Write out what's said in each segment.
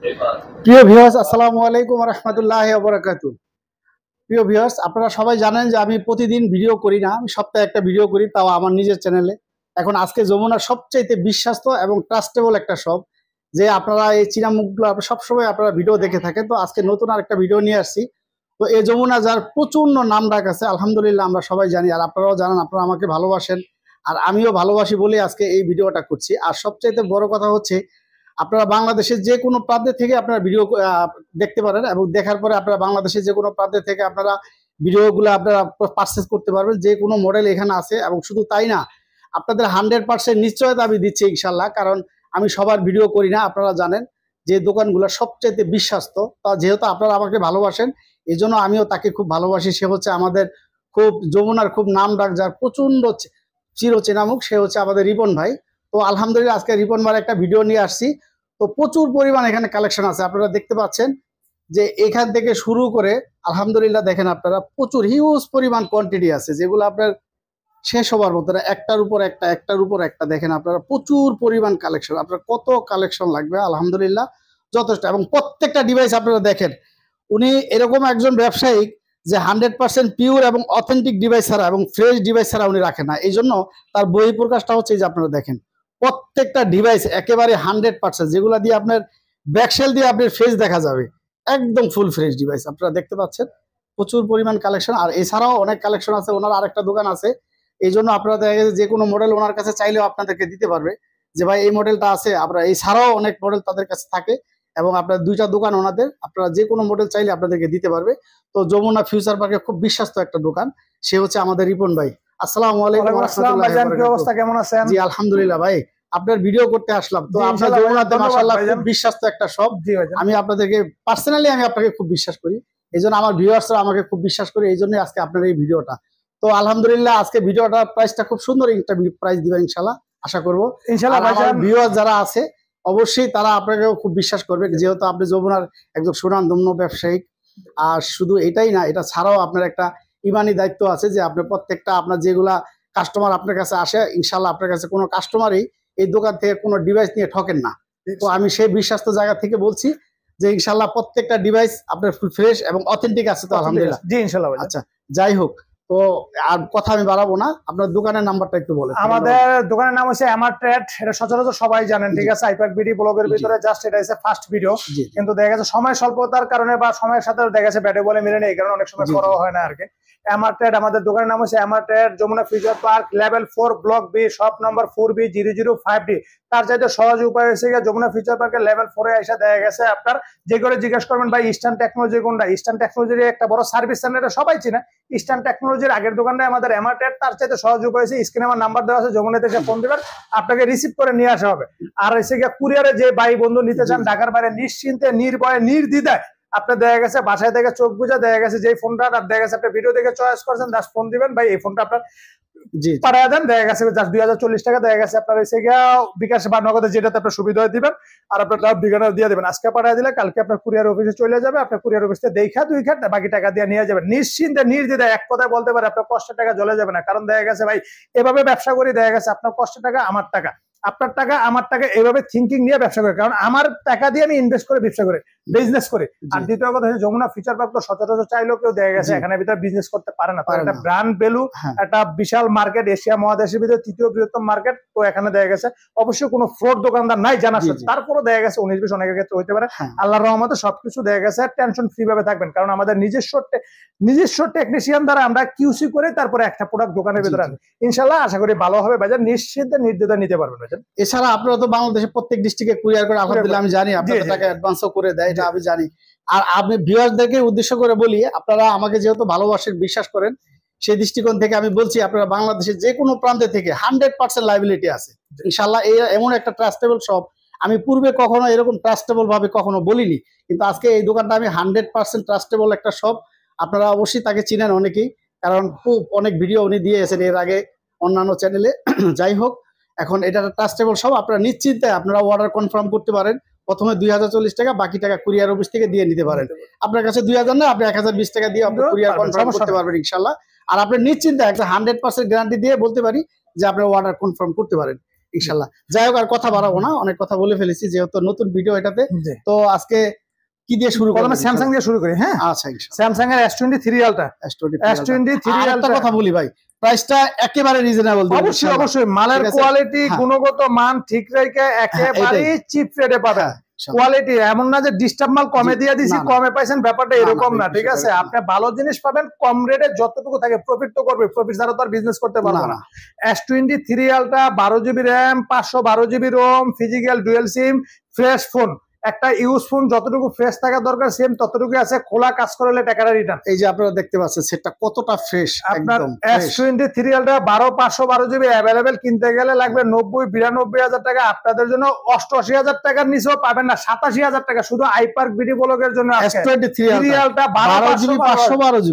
প্রিয় ভিউয়ার্স, আসসালামু আলাইকুম ওয়া রাহমাতুল্লাহি ওয়া বারাকাতুহু। প্রিয় ভিউয়ার্স, আপনারা সবাই জানেন যে আমি প্রতিদিন ভিডিও করি না, আমি সপ্তাহে একটা ভিডিও করি, তাও আমার নিজের চ্যানেলে। এখন আজকে যমুনার সবচাইতে বিশ্বাস্ত এবং ট্রাস্টেবল একটা শপ, যে আপনারা এই চীনা মুখগুলো সবসময় আপনারা ভিডিও দেখে থাকেন। তো আজকে নতুন আরেকটা ভিডিও নিয়ে আসছি। তো এই যমুনা যার প্রচন্ড নাম ডাক আছে, আলহামদুলিল্লাহ আমরা সবাই জানি, আর আপনারাও জানেন, আপনারা আমাকে ভালোবাসেন আর আমিও ভালোবাসি বলে আজকে এই ভিডিওটা করছি। আর সবচাইতে বড় কথা হচ্ছে, আপনারা বাংলাদেশের যে কোনো প্রান্তে থেকে আপনারা ভিডিও দেখতে পারেন, এবং দেখার পরে আপনারা বাংলাদেশের যে কোনো প্রান্তে থেকে আপনারা ভিডিওগুলো আপনারা পারচেজ করতে পারবেন। যে কোনো মডেল এখানে আছে, এবং শুধু তাই না, আপনাদের 100% নিশ্চয়তা আমি দিচ্ছি ইনশাল্লাহ, কারণ আমি সবার ভিডিও করি না। আপনারা জানেন যে দোকানগুলো সবচাইতে বিশ্বাস্ত, তা যেহেতু আপনারা আমাকে ভালোবাসেন, এই জন্য আমিও তাকে খুব ভালোবাসি। সে হচ্ছে আমাদের খুব যমুনার খুব নাম ডাক, যার প্রচন্ড চিরচেনা মুখ, সে হচ্ছে আমাদের রিপন ভাই। তো আলহামদুলিল্লাহ আজকে রিপন ভাইয়ের একটা ভিডিও নিয়ে আসছি। তো প্রচুর পরিমাণ এখানে কালেকশন আছে, আপনারা দেখতে পাচ্ছেন যে এখান থেকে শুরু করে আলহামদুলিল্লাহ দেখেন আপনারা প্রচুর হিউজ পরিমাণ কোয়ান্টিটি আছে, যেগুলো আপনার শেষ হবার মতো না। একটার উপর একটা দেখেন আপনারা, প্রচুর পরিমাণ কালেকশন। আপনার কত কালেকশন লাগবে আলহামদুলিল্লাহ যথেষ্ট। এবং প্রত্যেকটা ডিভাইস আপনারা দেখেন, উনি এরকম একজন ব্যবসায়িক যে 100% পিওর এবং অথেন্টিক ডিভাইস ছাড়া এবং ফ্রেশ ডিভাইস ছাড়া উনি রাখেন না। এই জন্য তার বই প্রকাশটা হচ্ছে যে আপনারা দেখেন প্রত্যেকটা ডিভাইস একেবারে 100%, যেগুলো দিয়ে আপনার ব্যাকশেল দিয়ে আপনার ফেস দেখা যাবে, একদম ফুল ফ্রেশ ডিভাইস আপনারা দেখতে পাচ্ছেন। প্রচুর পরিমাণ কালেকশন, আর এছাড়াও অনেক কালেকশন আছে। ওনার আরেকটা দোকান আছে, এই জন্য আপনারা দেখা গেছে যে কোনো মডেল ওনার কাছে চাইলেও আপনাদেরকে দিতে পারবে, যে ভাই এই মডেলটা আছে। আপনারা এছাড়াও অনেক মডেল তাদের কাছে থাকে, এবং আপনার দুইটা দোকান ওনাদের, আপনারা যে কোনো মডেল চাইলে আপনাদেরকে দিতে পারবে। তো যমুনা ফিউচার পার্কে খুব বিশ্বাস্ত একটা দোকান, সে হচ্ছে আমাদের রিপন ভাই। আসসালামু আলাইকুম ওয়া রাহমাতুল্লাহি ওয়া বারাকাতুহু। অবস্থা কেমন আছেন? জি আলহামদুলিল্লাহ ভাই, আপনার ভিডিও করতে আসলাম। তো আপনার যমুনাতে মাশাআল্লাহ খুব বিশ্বাস্ত একটা শপ। আমি আপনাদেরকে পার্সোনালি আমি আপনাকে খুব বিশ্বাস করি, এই জন্য আমার ভিউয়ার্সরা আমাকে খুব বিশ্বাস করে, এই জন্যই আজকে আপনার এই ভিডিওটা। তো আলহামদুলিল্লাহ আজকে ভিডিওটা প্রাইসটা খুব সুন্দর একটা প্রাইস দিবেন ইনশাআল্লাহ, আশা করবো ইনশাআল্লাহ। আমার ভিউয়ার্স যারা আছে অবশ্যই তারা আপনাকেও খুব বিশ্বাস করবে, যেহেতু আপনি যমুনার একজন সুনামধন্য ব্যবসায়িক। আর শুধু এটাই না, এটা ছাড়াও আপনার একটা ইমানি দায়িত্ব আছে, যে আপনি প্রত্যেকটা আপনার যেগুলা কাস্টমার আপনার কাছে আসে, ইনশাআল্লাহ আপনার কাছে কোনো কাস্টমারই এই দোকান থেকে কোনো ডিভাইস নিয়ে ঠকেন না। তো আমি সেই বিশ্বাস্ত জায়গা থেকে বলছি যে ইনশাআল্লাহ প্রত্যেকটা ডিভাইস আপনার ফুল ফ্রেশ এবং অথেন্টিক আছে। তো আলহামদুলিল্লাহ, জি ইনশাআল্লাহ। আচ্ছা, যাই হোক, তো আর কথা আমি বাড়াবো না, আপনার দোকানের নাম্বারটা একটু বলেন। আমাদের দোকানের নাম হচ্ছে এমআর ট্রেড, এটা সচরাচর সবাই জানেন, ঠিক আছে। আইপ্যাক বিডি ব্লগের ভিতরে জাস্ট এটা হচ্ছে ফার্স্ট ভিডিও, কিন্তু দেখা গেছে সময় স্বল্পতার কারণে বা সময়ের সাথে দেখা গেছে ব্যাটে বলে মিলে নেই, এই কারণে অনেক সময় করা হয় না আর কি। এমআর ট্রেড, আমাদের দোকানের নাম হচ্ছে MR trade, Jamuna future park, level 4, block B, shop number 4B005D। তার চাইতে সহজ উপায় হচ্ছে যমুনা ফিউচার পার্কের লেভেল 4 এ এসে দেখা গেছে আপনার যে করে জিজ্ঞেস করবেন ভাই ইস্টার্ন টেকনোলজি কোনটা। ইস্টার্ন টেকনোলজির একটা বড় সার্ভিস সেন্টার, সবাই চিনে। ইস্টার্ন টেকনোলজির আগের দোকানটা আমাদের এমআর ট্রেড। তার চাইতে সহজ উপায় হচ্ছে স্ক্রিনে আমার নাম্বার দেওয়া আছে, যমুনাতে এসে ফোন দিবেন, আপনাকে রিসিভ করে নিয়ে আসা হবে। আর এসে কুরিয়ারে যে ভাই বন্ধু নিতে চান ঢাকার বাইরে, নিশ্চিন্তে নির্ভয়ে নির্দ্বিধায় আপনি দেখা গেছে বাসায় থেকে চোখ বুঝা দেখা গেছে যে ফোনটা দেখা গেছে আপনি ভিডিও দেখে চয়েস করছেন, জাস্ট ফোন দিবেন, ভাই এই ফোনটা আপনার পাঠায় দেন, দেখা গেছে জাস্ট 2040 টাকা দেখা গেছে আপনার এসে বিকাশ বা নগদে যেটাতে আপনার সুবিধা দিবেন, আর আপনার ঠিকানা দিয়ে দেবেন। আজকে পাঠিয়ে দিলে কালকে আপনার কুরিয়ার অফিসে চলে যাবে, আপনার কুরিয়ার অফিসে দেখা 2 খাট বাকি টাকা দিয়ে নিয়ে যাবেন। নিশ্চিন্তে নির্দ্বিধায় এক কথায় বলতে পারে আপনার কষ্টের টাকা জ্বলে যাবে না। কারণ দেখা গেছে ভাই এভাবে ব্যবসা করি, দেখা গেছে আপনার কষ্টের টাকা আমার টাকা, আপনার টাকা আমার টাকা, এইভাবে থিঙ্কিং নিয়ে ব্যবসা করে। কারণ আমার টাকা দিয়ে আমি ইনভেস্ট করে ব্যবসা করে বিজনেস করি। আর দ্বিতীয় কথা হচ্ছে যমুনা ফিউচার পার্ক তো সচরাচর চাইলেও কেউ দেখা গেছে এখানে ভিতরে বিজনেস করতে পারে না। একটা ব্র্যান্ড ভ্যালু, একটা বিশাল মার্কেট, এশিয়া মহাদেশের ভিতরে 3য় বৃহত্তম মার্কেট। তো এখানে দেখা গেছে অবশ্যই কোনো ফ্রড দোকানদার নাই জানা সত্ত্বেও, তারপরে দেখা গেছে 19-20 অনেকের ক্ষেত্রে হইতে পারে। আল্লাহর রহমতে সবকিছু দেখা গেছে টেনশন ফ্রি ভাবে থাকবেন, কারণ আমাদের নিজস্ব টেকনিশিয়ান দ্বারা আমরা কিউসি করে তারপরে একটা প্রোডাক্ট দোকানের ভিতরে আনি। ইনশাআল্লাহ আশা করি ভালো হবে বাজার, নিশ্চিন্তে নির্দ্বিধায় নিতে পারবেন বাজার। এছাড়া আপনারা তো বাংলাদেশের প্রত্যেক ডিস্ট্রিক্টে কুরিয়ার করে, আলহামদুলিল্লাহ আমি জানি আপনাদের টাকা অ্যাডভান্সও করে দেয়, এটা আমি জানি। আর আমি ভিউয়ারদেরকে উদ্দেশ্য করে বলি, আপনারা আমাকে যেহেতু ভালোবাসেন, বিশ্বাস করেন, সেই দৃষ্টিকোণ থেকে আমি বলছি, আপনারা বাংলাদেশের যে কোনো প্রান্তে থেকে 100% লাইবিলিটি আছে ইনশাআল্লাহ। এই এমন একটা ট্রাস্টেবল শপ, আমি পূর্বে কখনো এরকম ট্রাস্টেবল ভাবে কখনো বলিনি, কিন্তু আজকে এই দোকানটা আমি 100% ট্রাস্টেবল একটা শপ। আপনারা অবশ্যই তাকে চিনেন অনেকেই, কারণ খুব অনেক ভিডিও উনি দিয়েছেন এর আগে অন্যান্য চ্যানেলে। যাই হোক, এখন এটা ট্রাস্টেবল সব, আপনারা নিশ্চিন্তে আপনারা অর্ডার কনফার্ম করতে পারেন। প্রথমে 2040 টাকা, বাকি টাকা কুরিয়ার অফিস থেকে দিয়ে নিতে পারেন। আপনার কাছে 2000 না, আপনি 1020 টাকা দিয়ে আপনি কুরিয়ার কনফার্ম করতে পারবেন ইনশাআল্লাহ। আর আপনি নিশ্চিন্তে একটা 100% গ্যারান্টি দিয়ে বলতে পারি যে আপনি অর্ডার কনফার্ম করতে পারেন। ইনশাল্লাহ। যাই হোক, আর কথা বাড়াবো না, অনেক কথা বলে ফেলেছি, যেহেতু নতুন ভিডিও এটাতে। তো আজকে কি দিয়ে শুরু করব? স্যামসাং দিয়ে শুরু করি। হ্যাঁ, আচ্ছা, স্যামসাং এর S23 আলট্রা। S23 আলট্রা কথা বলি ভাই, প্রাইসটা একেবারে রিজনেবল দিবেন। অবশ্যই অবশ্যই, মালের কোয়ালিটি গুণগত মান ঠিক রেখে একেবারে চিপ রেটে পাবেন। কোয়ালিটি এমন না যে ডিস্টার্ব মাল কমে দিয়ে দিছি, কমে পাইছেন, ব্যাপারটা এরকম না, ঠিক আছে? আপনি ভালো জিনিস পাবেন কম রেটে, যতটুকু থাকে প্রফিট তো করবে, প্রফিট ছাড়া তো আর বিজনেস করতে পারবো না। S23 ultra 12GB RAM, 512GB ROM, physical dual SIM, fresh phone. একটা ইউজ ফোন যতটুকু ফ্রেশ থাকা দরকার সেম ততটুকু আছে, খোলা কাজ করলে টাকাটা রিটার্ন। এই যে আপনারা দেখতে পাচ্ছেন সেটটা কতটা ফ্রেশ। আপনার S23 আলট্রা 512GB অ্যাভেলেবেল কিনতে গেলে লাগবে 90-92 হাজার টাকা। আপনাদের জন্য 88,000 টাকার নিচেও পাবেন না, 87,000 টাকা শুধু আইপার্ক বিডি ব্লগের জন্য। S23 আলট্রা 12GB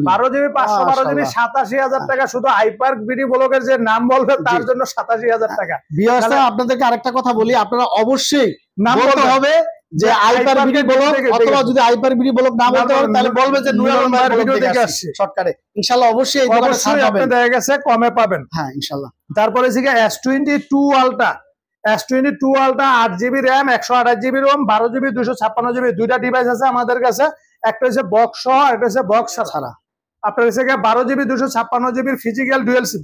512GB 87,000 টাকা শুধু আইপার্ক বিডি ব্লগের যে নাম বলবে তার জন্য 87,000 টাকা। ভিউয়ার্স, আপনাদেরকে আরেকটা কথা বলি, আপনারা অবশ্যই নাম বলতে হবে যে আইপার ভিডিও ব্লগ, অথবা যদি আইপার ভিডিও ব্লগ না বলতে পারেন তাহলে বলবে যে নুরুল ভাইয়ের ভিডিও দেখে আসছি শর্টকাটে। ইনশাআল্লাহ অবশ্যই এই দোকানে ছাড় পাবেন, দেখা গেছে কমে পাবেন। হ্যাঁ ইনশাআল্লাহ। তারপরে থেকে S22 ultra, S22 ultra 8GB RAM, 128GB ROM, 12GB 256GB, দুইটা ডিভাইস আছে আমাদের কাছে। একটা হচ্ছে বক্স সহ, একটা হচ্ছে বক্স ছাড়া। আপনার হচ্ছে 12GB 256GB ফিজিক্যাল ডুয়াল সিম,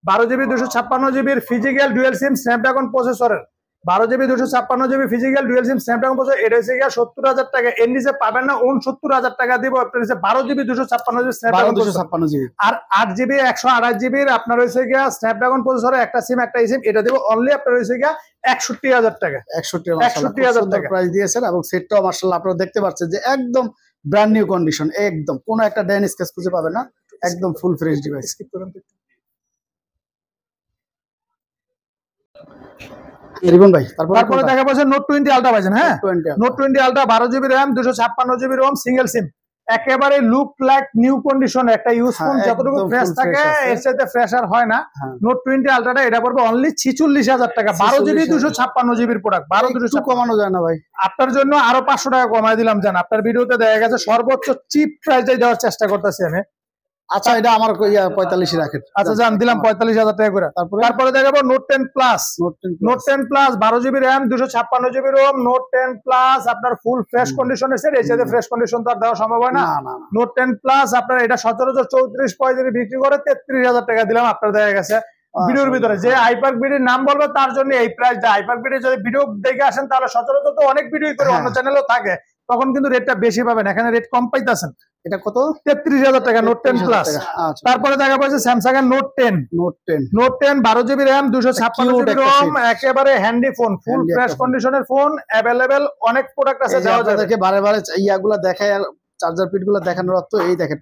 12GB 256GB physical dual SIM Snapdragon প্রসেসরের, 12GB 256GB physical dual SIM Snapdragon processor. এটা হচ্ছে 70,000 টাকা, এর নিচে পাবেন না, 69,000 টাকা দিব। আপনার হচ্ছে 12GB 256GB স্ন্যাপড্রাগন 256GB আর 8GB 128GB আপনার হচ্ছে স্ন্যাপড্রাগন প্রসেসরের একটা সিম, একটা সিম। এটা দিব অনলি আপনার হচ্ছে 61,000 টাকা। 61,000 টাকা প্রাইস দিয়েছেন, এবং সেটটাও মাশাআল্লাহ আপনারা দেখতে পাচ্ছেন যে একদম ব্র্যান্ড নিউ কন্ডিশন, একদম কোনো একটা ড্যান স্কেচ খুঁজে পাবেন না, একদম ফুল ফ্রেশ ডিভাইস। রিবন ভাই, তারপরে দেখা পাচ্ছে নোট 20 আলট্রা পাচ্ছেন। হ্যাঁ, note 20 ultra 12GB RAM, 256GB ROM, single SIM, একেবারে লুক লাইক নিউ কন্ডিশন। একটা ইউজ ফোন যতটুকু ফ্রেশ থাকে এর সাথে ফ্রেশ আর হয় না। নোট 20 আলট্রাটা এটা পড়বে অনলি 46,000 টাকা। 12GB 256GB প্রোডাক্ট, 12 কমানো যায় না ভাই। আপনার জন্য আরো 500 টাকা কমাই দিলাম। জান, আপনার ভিডিওতে দেখা গেছে সর্বোচ্চ চিপ প্রাইসে দেওয়ার চেষ্টা করতেছি আমি। আচ্ছা, এটা আমার 45 রাখেন। আচ্ছা জান, দিলাম 45,000 টাকা করে। তারপরে দেখাবো note 10 plus. Note 10 plus 12GB RAM, 256GB ROM, note 10 plus আপনার ফুল ফ্রেশ কন্ডিশনের সেট। এর সাথে ফ্রেশ কন্ডিশন তো আর দেওয়া সম্ভব হয় না। নোট 10 প্লাস আপনার এটা সচরাচর 34-35 বিক্রি করে 33,000 টাকা দিলাম। আপনার দেখা গেছে ভিডিওর ভিতরে যে আইপার্ক বিডির নাম বলবে তার জন্য এই প্রাইসটা। আইপার্ক বিডি যদি ভিডিও দেখে আসেন তাহলে সচরাচর তো অনেক ভিডিও করে অন্য চ্যানেলও থাকে, তখন কিন্তু রেটটা বেশি পাবেন। এখানে রেট কম পাইতেছেন। এটা কত? 33,000 টাকা নোট 10 প্লাস। তারপরে দেখা পাচ্ছে স্যামসাং এর note 10। Note 10 12GB RAM, 256GB ROM, একেবারে হ্যান্ডি ফোন, ফুল ফ্রেশ কন্ডিশনের ফোন, अवेलेबल অনেক প্রোডাক্ট আছে। আপনাদেরকে বারে বারে ইয়াগুলো দেখায়, চার্জার পিট গুলো দেখানোর অর্থ এই দেখেন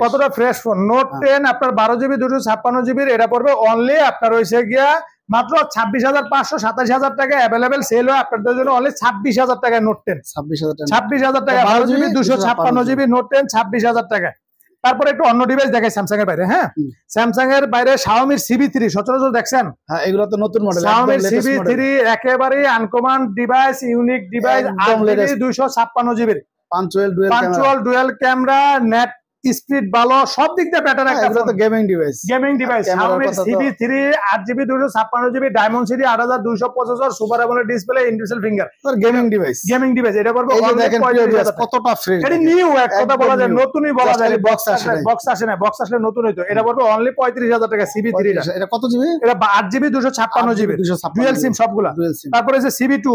কতটা ফ্রেশ ফোন। নোট 10 আপনার 12GB 256GB, এটা পড়বে অনলি আপনার হইছে গিয়া মাত্র 26,500, 27,000 টাকা। अवेलेबल সেল হয় আপনাদের জন্য অনলি 26,000 টাকা। নোট 10 26,000 টাকা, 12GB 256GB নোট 10 26,000 টাকা। তারপরে একটু অন্য ডিভাইস দেখাই স্যামসাং এর বাইরে। হ্যাঁ, স্যামসাং এর বাইরে Xiaomi CB3 সচরাচর দেখছেন। হ্যাঁ, এগুলো তো নতুন মডেল। Xiaomi CB3 একেবারে uncommon device, unique device, 8GB 256GB, punctual dual camera, net speed ভালো, সব দিক দিয়ে বেটার একটা phone. Gaming device Xiaomi CB3 8GB 256GB, diamond city 8200 processor, super AMOLED display, Intel finger, gaming device. এটা পড়বে কতটা fresh, এটা নিউ, এক কথা বলা যায় নতুনই বলা যায়। বক্স আসে না, বক্স আসলে নতুন হইতো। এটা পড়বে অনলি 35,000 টাকা। CB3 এটা কত জিবি? এটা 8GB 256GB ডুয়াল সিম সবগুলা। তারপরে আছে CB2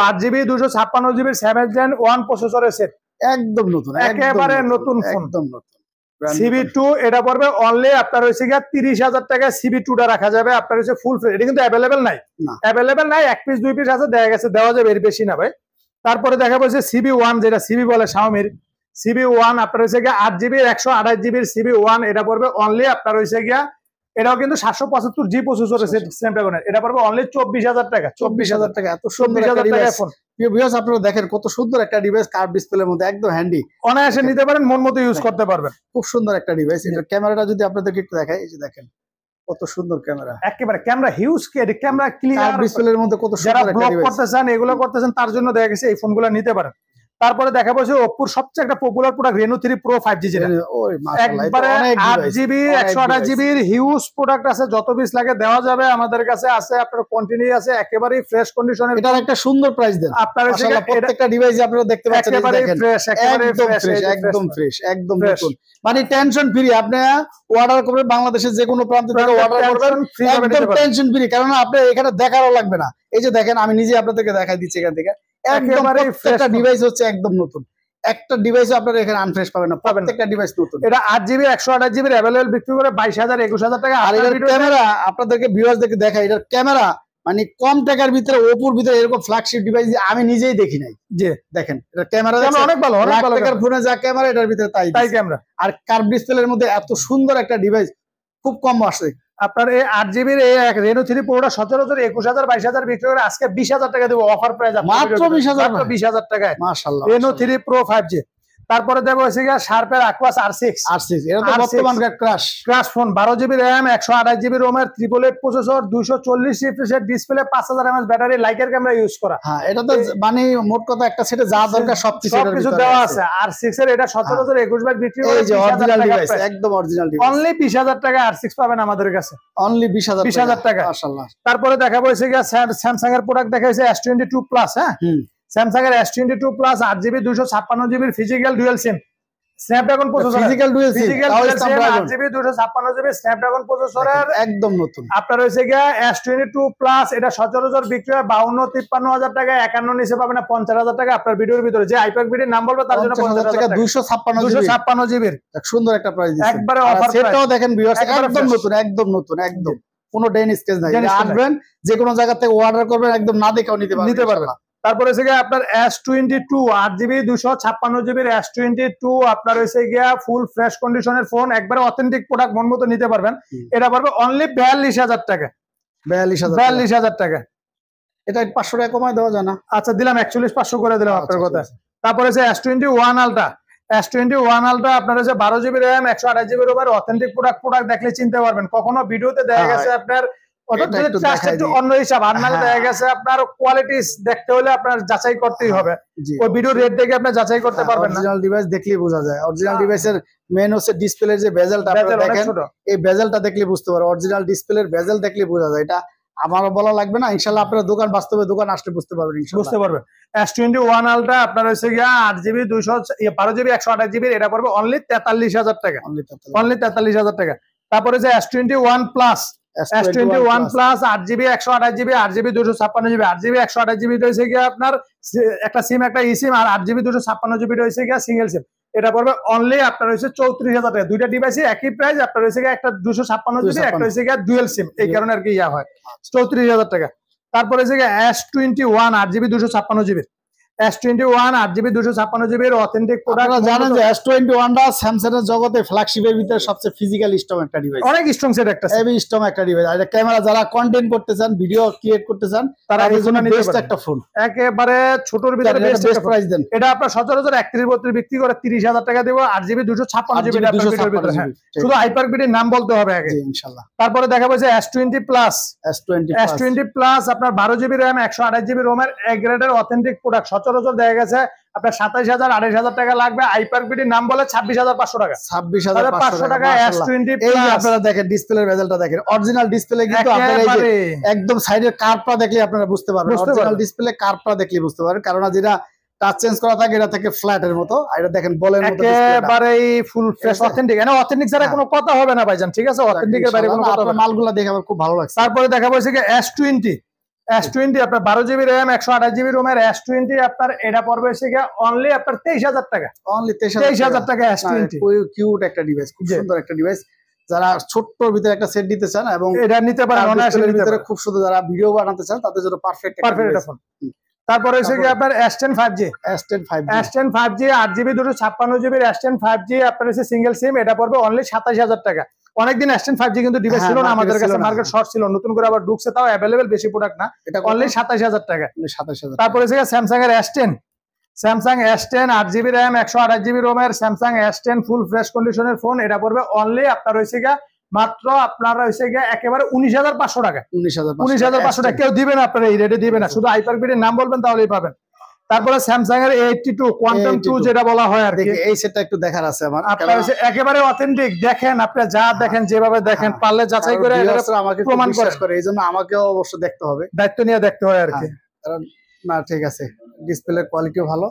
8GB 256GB 7th Gen 1 প্রসেসরের সেট, একদম নতুন, একেবারে নতুন ফোন, একদম নতুন। CB2 এটা পড়বে অনলি আপনার হইছে 30,000 টাকা। CB2 টা রাখা যাবে আপনার হইছে ফুল ফ্রেশ। এটা কিন্তু अवेलेबल নাই, এক পিস দুই পিস আছে, দেখা গেছে দেওয়া যাবে, এর বেশি না ভাই। তারপরে দেখা যাচ্ছে CB1, যেটা CB বলে Xiaomi CB1 আপনার হইছে 8GB 128GB CB1, এটা পড়বে অনলি আপনার হইছে এটাও কিন্তু 775G প্রসেসরের সেট স্ন্যাপড্রাগনের। এটা পড়বে অনলি 24,000 টাকা। 24,000 টাকা, এত 24,000 টাকা ফোন। ভিউয়ার্স, আপনারা দেখেন কত সুন্দর একটা ডিভাইস, কার্ভ ডিসপ্লের মধ্যে, একদম হ্যান্ডি, অনায়াসে নিতে পারেন, মন মতো ইউজ করতে পারবেন। খুব সুন্দর একটা ডিভাইস। এর ক্যামেরাটা যদি আপনাদেরকে একটু দেখাই, এই যে দেখেন কত সুন্দর ক্যামেরা, একেবারে ক্যামেরা হিউজ, ক্যামেরা ক্লিয়ার, ডিসপ্লের মধ্যে কত সুন্দর একটা ডিভাইস। ব্লগ করতেছেন, এগুলো করতেছেন, তার জন্য দেখা গেছে এই ফোনগুলো নিতে পারেন। তারপরে দেখা বলছে ওপ্পোর সবচেয়ে একটা popular product Reno 3 Pro 5G যেটা একবারে 8GB 128GB এর হিউজ প্রোডাক্ট আছে, যত পিস লাগে দেওয়া যাবে, আমাদের কাছে আছে, আপনার কন্টিনিউ আছে, একেবারেই ফ্রেশ কন্ডিশনে। এটার একটা সুন্দর প্রাইস দেন আপনারা, প্রত্যেকটা ডিভাইস আপনারা দেখতে পাচ্ছেন একেবারে ফ্রেশ, একেবারে ফ্রেশ, একদম ফ্রেশ, একদম নতুন, মানে টেনশন ফ্রি। আপনি অর্ডার করবেন বাংলাদেশের যে কোনো প্রান্ত থেকে অর্ডার করবেন একদম টেনশন ফ্রি, কারণ আপনি এখানে দেখারও লাগবে না। এই যে দেখেন আমি নিজে আপনাদেরকে দেখাই দিচ্ছি এখান থেকে, একদম প্রত্যেকটা ডিভাইস হচ্ছে একদম নতুন, একটা ডিভাইসও আপনারা এখানে আনফ্রেশ পাবেন না, প্রত্যেকটা ডিভাইস নতুন। এটা 8GB 128GB এর अवेलेबल বিক্রি করে 22,000 21,000 টাকা। আর এর ক্যামেরা আপনাদেরকে ভিউয়ার্সদেরকে দেখাই, এটার ক্যামেরা মানে কম টাকার ভিতরে ওপোর ভিতরে এরকম ফ্ল্যাগশিপ ডিভাইস আমি নিজেই দেখি নাই। যে দেখেন এটা ক্যামেরা অনেক ভালো, অনেক ভালো টাকার ফোনে যা ক্যামেরা এটার ভিতরে তাই ক্যামেরা, আর কার্ভ ডিসপ্লের মধ্যে এত সুন্দর একটা ডিভাইস খুব কম আসে। আপনার এই 8GB এর Reno 3 Proটা সচরাচর 21,000 22,000 বিক্রি করে আজকে 20,000 টাকা দেবো অফার প্রাইস, মাত্র 20,000 টাকায় মাশাআল্লাহ Reno 3 Pro 5G। তারপরে দেবো হচ্ছে শার্পের Aquas R6, এটা তো বর্তমানকার crush phone, 12GB RAM 128GB ROM এর 888 প্রসেসর, 240 রিফ্রেশের ডিসপ্লে, 5000 mAh ব্যাটারি, লাইকের ক্যামেরা ইউজ করা। হ্যাঁ, এটা তো মানে মোট কথা একটা সেটে যা দরকার সবকিছু দেওয়া আছে। R6 এর এটা সচরাচর 21 বার বিক্রি করে, এই যে অরিজিনাল ডিভাইস, একদম অরিজিনাল ডিভাইস, অনলি 20,000 টাকা R6 পাবেন আমাদের কাছে, অনলি 20,000 টাকা। মাশাআল্লাহ। তারপরে দেখাবো হচ্ছে স্যামসাং এর প্রোডাক্ট দেখাইছে S22 প্লাস। হ্যাঁ, স্যামসাং এর S22 plus 8GB 256GB physical dual SIM Snapdragon processor, physical dual SIM 8GB 256GB Snapdragon প্রসেসরের একদম নতুন। আপনার হইছে গিয়া S22 প্লাস, এটা সচরাচর বিক্রি হয় 52-53,000 টাকা, 51 নিচে পাবেন না 50,000 টাকা। আপনার ভিডিওর ভিতরে যে আইপ্যাক ভিডিওর নাম বলবে তার জন্য 50,000 টাকা, 256GB এক সুন্দর একটা প্রাইস দিয়েছে, একবারে অফার। সেটাও দেখেন ভিউয়ার্স একদম নতুন, একদম নতুন, একদম কোনো ডেন স্কেচ নাই, আসবেন যে কোনো জায়গা থেকে অর্ডার করবেন একদম না দেখেও নিতে পারবেন। তারপরে হচ্ছে গিয়ে আপনার S22 8GB 256GB S22 আপনার হয়েছে গিয়া ফুল ফ্রেশ কন্ডিশনের ফোন, একবারে অথেন্টিক প্রোডাক্ট মন মতো নিতে পারবেন। এটা পারবে অনলি 42,000 টাকা, 42,000 টাকা। এটা 500 টাকা কমায় দেওয়া যায় না? আচ্ছা দিলাম 41,500 করে দিলাম আপনার কথা। তারপরে হচ্ছে S21 Ultra, S21 Ultra আপনার হচ্ছে 12GB RAM 128GB ROM এর অথেন্টিক প্রোডাক্ট দেখলে চিনতে পারবেন। কখনো ভিডিওতে দেখা গেছে আপনার অন্য হিসাব, আর নাহলে দেখা গেছে আপনার কোয়ালিটি দেখতে হলে আপনার যাচাই করতেই হবে, ওই ভিডিও রেট দেখে আপনি যাচাই করতে পারবেন না। অরিজিনাল ডিভাইস দেখলেই বোঝা যায়, অরিজিনাল ডিভাইসের মেন হচ্ছে ডিসপ্লের যে বেজেলটা আপনারা দেখেন, এই বেজেলটা দেখলে বুঝতে পারবেন, অরিজিনাল ডিসপ্লের বেজেল দেখলে বোঝা যায়। এটা আমারও বলা লাগবে না, ইনশাআল্লাহ আপনারা বাস্তবে দোকান আসলে বুঝতে পারবেন, বুঝতে পারবেন। S21 Ultra আপনার হচ্ছে গিয়া 8GB 12GB 128GB, এটা পড়বে অনলি 43,000 টাকা, অনলি 43,000 টাকা। তারপরে যে S21 plus, S21 plus 8GB 128GB 8GB 256GB 8GB 128GB হয়েছে গিয়ে আপনার একটা সিম, একটা ই সিম, আর 8GB 256GB হয়েছে গিয়ে সিঙ্গেল সিম, এটা পড়বে অনলি আপনার হয়েছে 34,000 টাকা। দুইটা ডিভাইসে একই প্রাইস, আপনার হয়েছে গিয়ে একটা 256GB একটা হয়েছে গিয়ে ডুয়েল সিম, এই কারণে আর কি ইয়া হয় 34,000 টাকা। তারপরে হয়েছে গিয়ে S21 8GB 256GB S21 8GB 256GB এর অথেন্টিক প্রোডাক্ট। জানেন যে S21 টা স্যামসাং এর জগতে ফ্ল্যাগশিপের ভিতরে সবচেয়ে ফিজিক্যাল স্ট্রং একটা ডিভাইস, অনেক স্ট্রং সেট, একটা হেভি স্ট্রং একটা ডিভাইস। আর ক্যামেরা যারা কন্টেন্ট করতে চান, ভিডিও ক্রিয়েট করতে চান, তারা এর জন্য বেস্ট একটা ফোন, একেবারে ছোটর ভিতরে বেস্ট প্রাইস দেন। এটা আপনার সচরাচর 31-32 বিক্রি করে 30,000 টাকা দেব, 8GB 256GB আপনার ভিতরে। শুধু হাইপার বিডির নাম বলতে হবে আগে, ইনশাআল্লাহ। তারপরে দেখাবো যে S20 প্লাস, S20 প্লাস আপনার 12GB RAM 128GB ROM এর এ গ্রেডের অথেন্টিক প্রোডাক্ট, সচরাচর দেখা গেছে আপনার 27,000 28,000 টাকা লাগবে। আইপার বিডির নাম বলে 26,500 টাকা, 26,500 টাকা। S20 এই যে আপনারা দেখেন ডিসপ্লের রেজাল্টটা দেখেন, অরিজিনাল ডিসপ্লে কিন্তু আপনারা এই যে একদম সাইডের কার্ভটা দেখলে আপনারা বুঝতে পারবেন, অরিজিনাল ডিসপ্লে কার্ভটা দেখলে বুঝতে পারবেন, কারণ যেটা টাচ চেঞ্জ করা থাকে এটা থেকে ফ্ল্যাট এর মতো, আর এটা দেখেন বলের মতো একেবারে ফুল ফ্রেশ অথেন্টিক। না অথেন্টিক ছাড়া কোনো কথা হবে না ভাইজান, ঠিক আছে? অথেন্টিক এর বাইরে কোনো কথা হবে না। মালগুলো দেখে আমার খুব ভালো লাগছে। তারপরে দেখাবো হচ্ছে S20 আপনার 12GB RAM 128GB ROM এর S20 আপনার এটা পড়বে হচ্ছে অনলি আপনার 23,000 টাকা, অনলি 23,000 টাকা। S20 কিউট একটা ডিভাইস, খুব সুন্দর একটা ডিভাইস। যারা ছোট্টর ভিতরে একটা সেট দিতে চান এবং এটা নিতে পারেন, অনায়াসের ভিতরে খুব সুন্দর, যারা ভিডিও বানাতে চান তাদের জন্য পারফেক্ট একটা ফোন। তারপরে হচ্ছে আপনার S10 5G, S10 5G 8GB 256GB S10 5G আপনার হচ্ছে সিঙ্গেল সিম, এটা পড়বে অনলি 27,000 টাকা। অনেকদিন S10 5G কিন্তু ডিভাইস ছিল না আমাদের কাছে, মার্কেট শর্ট ছিল, নতুন করে আবার ঢুকছে, তাও अवेलेबल বেশি প্রোডাক্ট না, এটা অনলি 27,000 টাকা। তারপরে হচ্ছে স্যামসাং এর Samsung S10 8GB RAM 128GB ROM এর স্যামসাং S10 ফুল ফ্রেশ কন্ডিশনের ফোন, এটা পড়বে অনলি আপনার হচ্ছে মাত্র আপনারা হচ্ছে একেবারে 19,500 টাকা, 19,500 টাকা। কেউ দিবে না, আপনারা এই রেটে দিবে না, শুধু আইপার বিডির নাম বলবেন তাহলেই পাবেন। তারপরে স্যামসাং এর A82 কোয়ান্টাম 2 যেটা বলা হয় আর কি, এই সেটটা একটু দেখার আছে আমার। আপনার একেবারে অথেন্টিক, দেখেন আপনি যা দেখেন যেভাবে দেখেন পারলে যাচাই করে আমাকে প্রমাণ করে, এইজন্য আমাকেও অবশ্য দেখতে হবে, দায়িত্ব নিয়ে দেখতে হয় আর কি। কারণ না ঠিক আছে, ডিসপ্লের কোয়ালিটিও ভালো।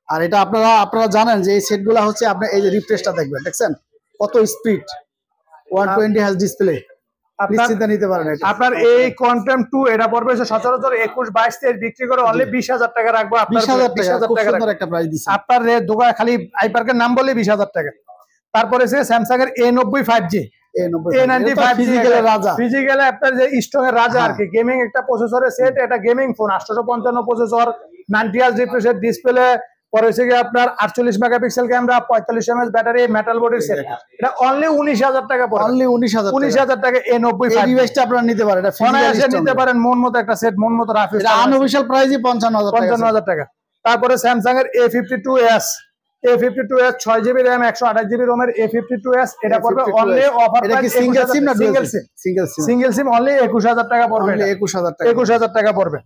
আর এটা আপনারা জানেন যে এই সেটগুলো হচ্ছে আপনি এই যে রিফ্রেশটা দেখবেন, দেখছেন কত স্পিড, 120 হার্জ ডিসপ্লে, নিতে পারেন। আপনার এই কোয়ান্টাম 2 এটা পড়বে সচরাচর 21, 22, 23 বিক্রি করে অনলি 20,000 টাকা রাখবো। আপনার 20,000 টাকা একটা প্রাইস দিছি আপনার দোকান খালি আইপার্কের নাম বলে 20,000 টাকা। তারপরে সে স্যামসাং এর A90 5G, ফিজিক্যালে আপনার যে স্ট্রং এর রাজা আর কি, গেমিং একটা প্রসেসরের সেট, এটা gaming phone, 855 processor, 90 hertz refresh display, পরে হচ্ছে আপনার 48 megapixel camera, 45 mAh battery, metal বডির সেট। এটা অনলি 19,000 টাকা পড়ে, অনলি 19,000 টাকা। A90 এই ডিভাইসটা আপনারা নিতে পারেন, এটা ফিজিক্যালি নিতে পারেন, মন মতো একটা সেট, মন মতো রাফ, এটা আনঅফিশিয়াল প্রাইসই 55,000 টাকা। তারপরে স্যামসাং এর A52s, 6GB RAM 128GB ROM এর A52s, এটা পড়বে অনলি অফার প্রাইস, সিঙ্গেল সিম না সিঙ্গেল সিম, অনলি 21,000 টাকা পড়বে, 21,000 টাকা পড়বে।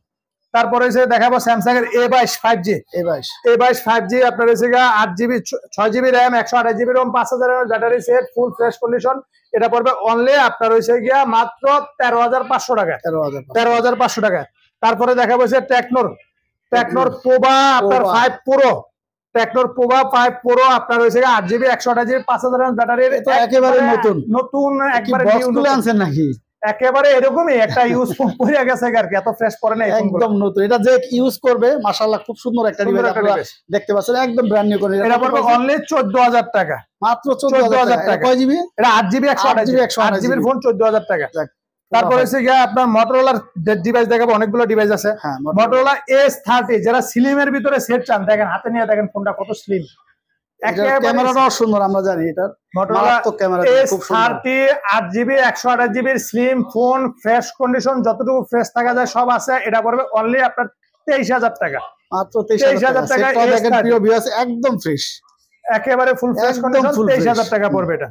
তারপরে দেখাবো স্যামসাং এর A22 5G, A22 5G আপনার হচ্ছে 8GB 6GB RAM 128GB ROM 5000 mAh battery set, full fresh condition, এটা পড়বে অনলি আপনার হচ্ছে মাত্র 13,500 টাকা, 13,500 টাকা। তারপরে দেখাবো টেকনোর পোভা আপনার 5 Pro, টেকনোর পোভা 5 Pro আপনার হচ্ছে 8GB 128GB 5000 mAh ব্যাটারি, একেবারে নতুন একবারে আনছেন নাকি? একেবারে এরকমই একটা ইউজ ফোন পড়ে গেছে আর কি, এত ফ্রেশ পড়ে না, একদম নতুন। এটা যে ইউজ করবে মাশাআল্লাহ খুব সুন্দর একটা ডিভাইস আপনারা দেখতে পাচ্ছেন, একদম ব্র্যান্ড নিউ করে। এটা পড়বে অনলি 14,000 টাকা, মাত্র 14,000 টাকা। কয় জিবি? এটা 8GB 128GB ফোন, 14,000 টাকা। তারপরে হচ্ছে আপনার মোটরোলার ডিভাইস দেখাবো, অনেকগুলো ডিভাইস আছে। মোটরোলা S30, যারা স্লিমের ভিতরে সেট চান, দেখেন হাতে নিয়ে দেখেন ফোনটা কত স্লিম, ক্যামেরাটাও সুন্দর, আমরা জানি এটা Motorola S30 8GB 128GB slim phone, fresh condition, যতটুকু ফ্রেশ থাকা যায় সব আছে। এটা পড়বে অনলি আপনার 23,000 টাকা, মাত্র 23,000 টাকা। একদম ফ্রেশ, একেবারে ফুল ফ্রেশ কন্ডিশন, 23,000 টাকা পড়বে এটা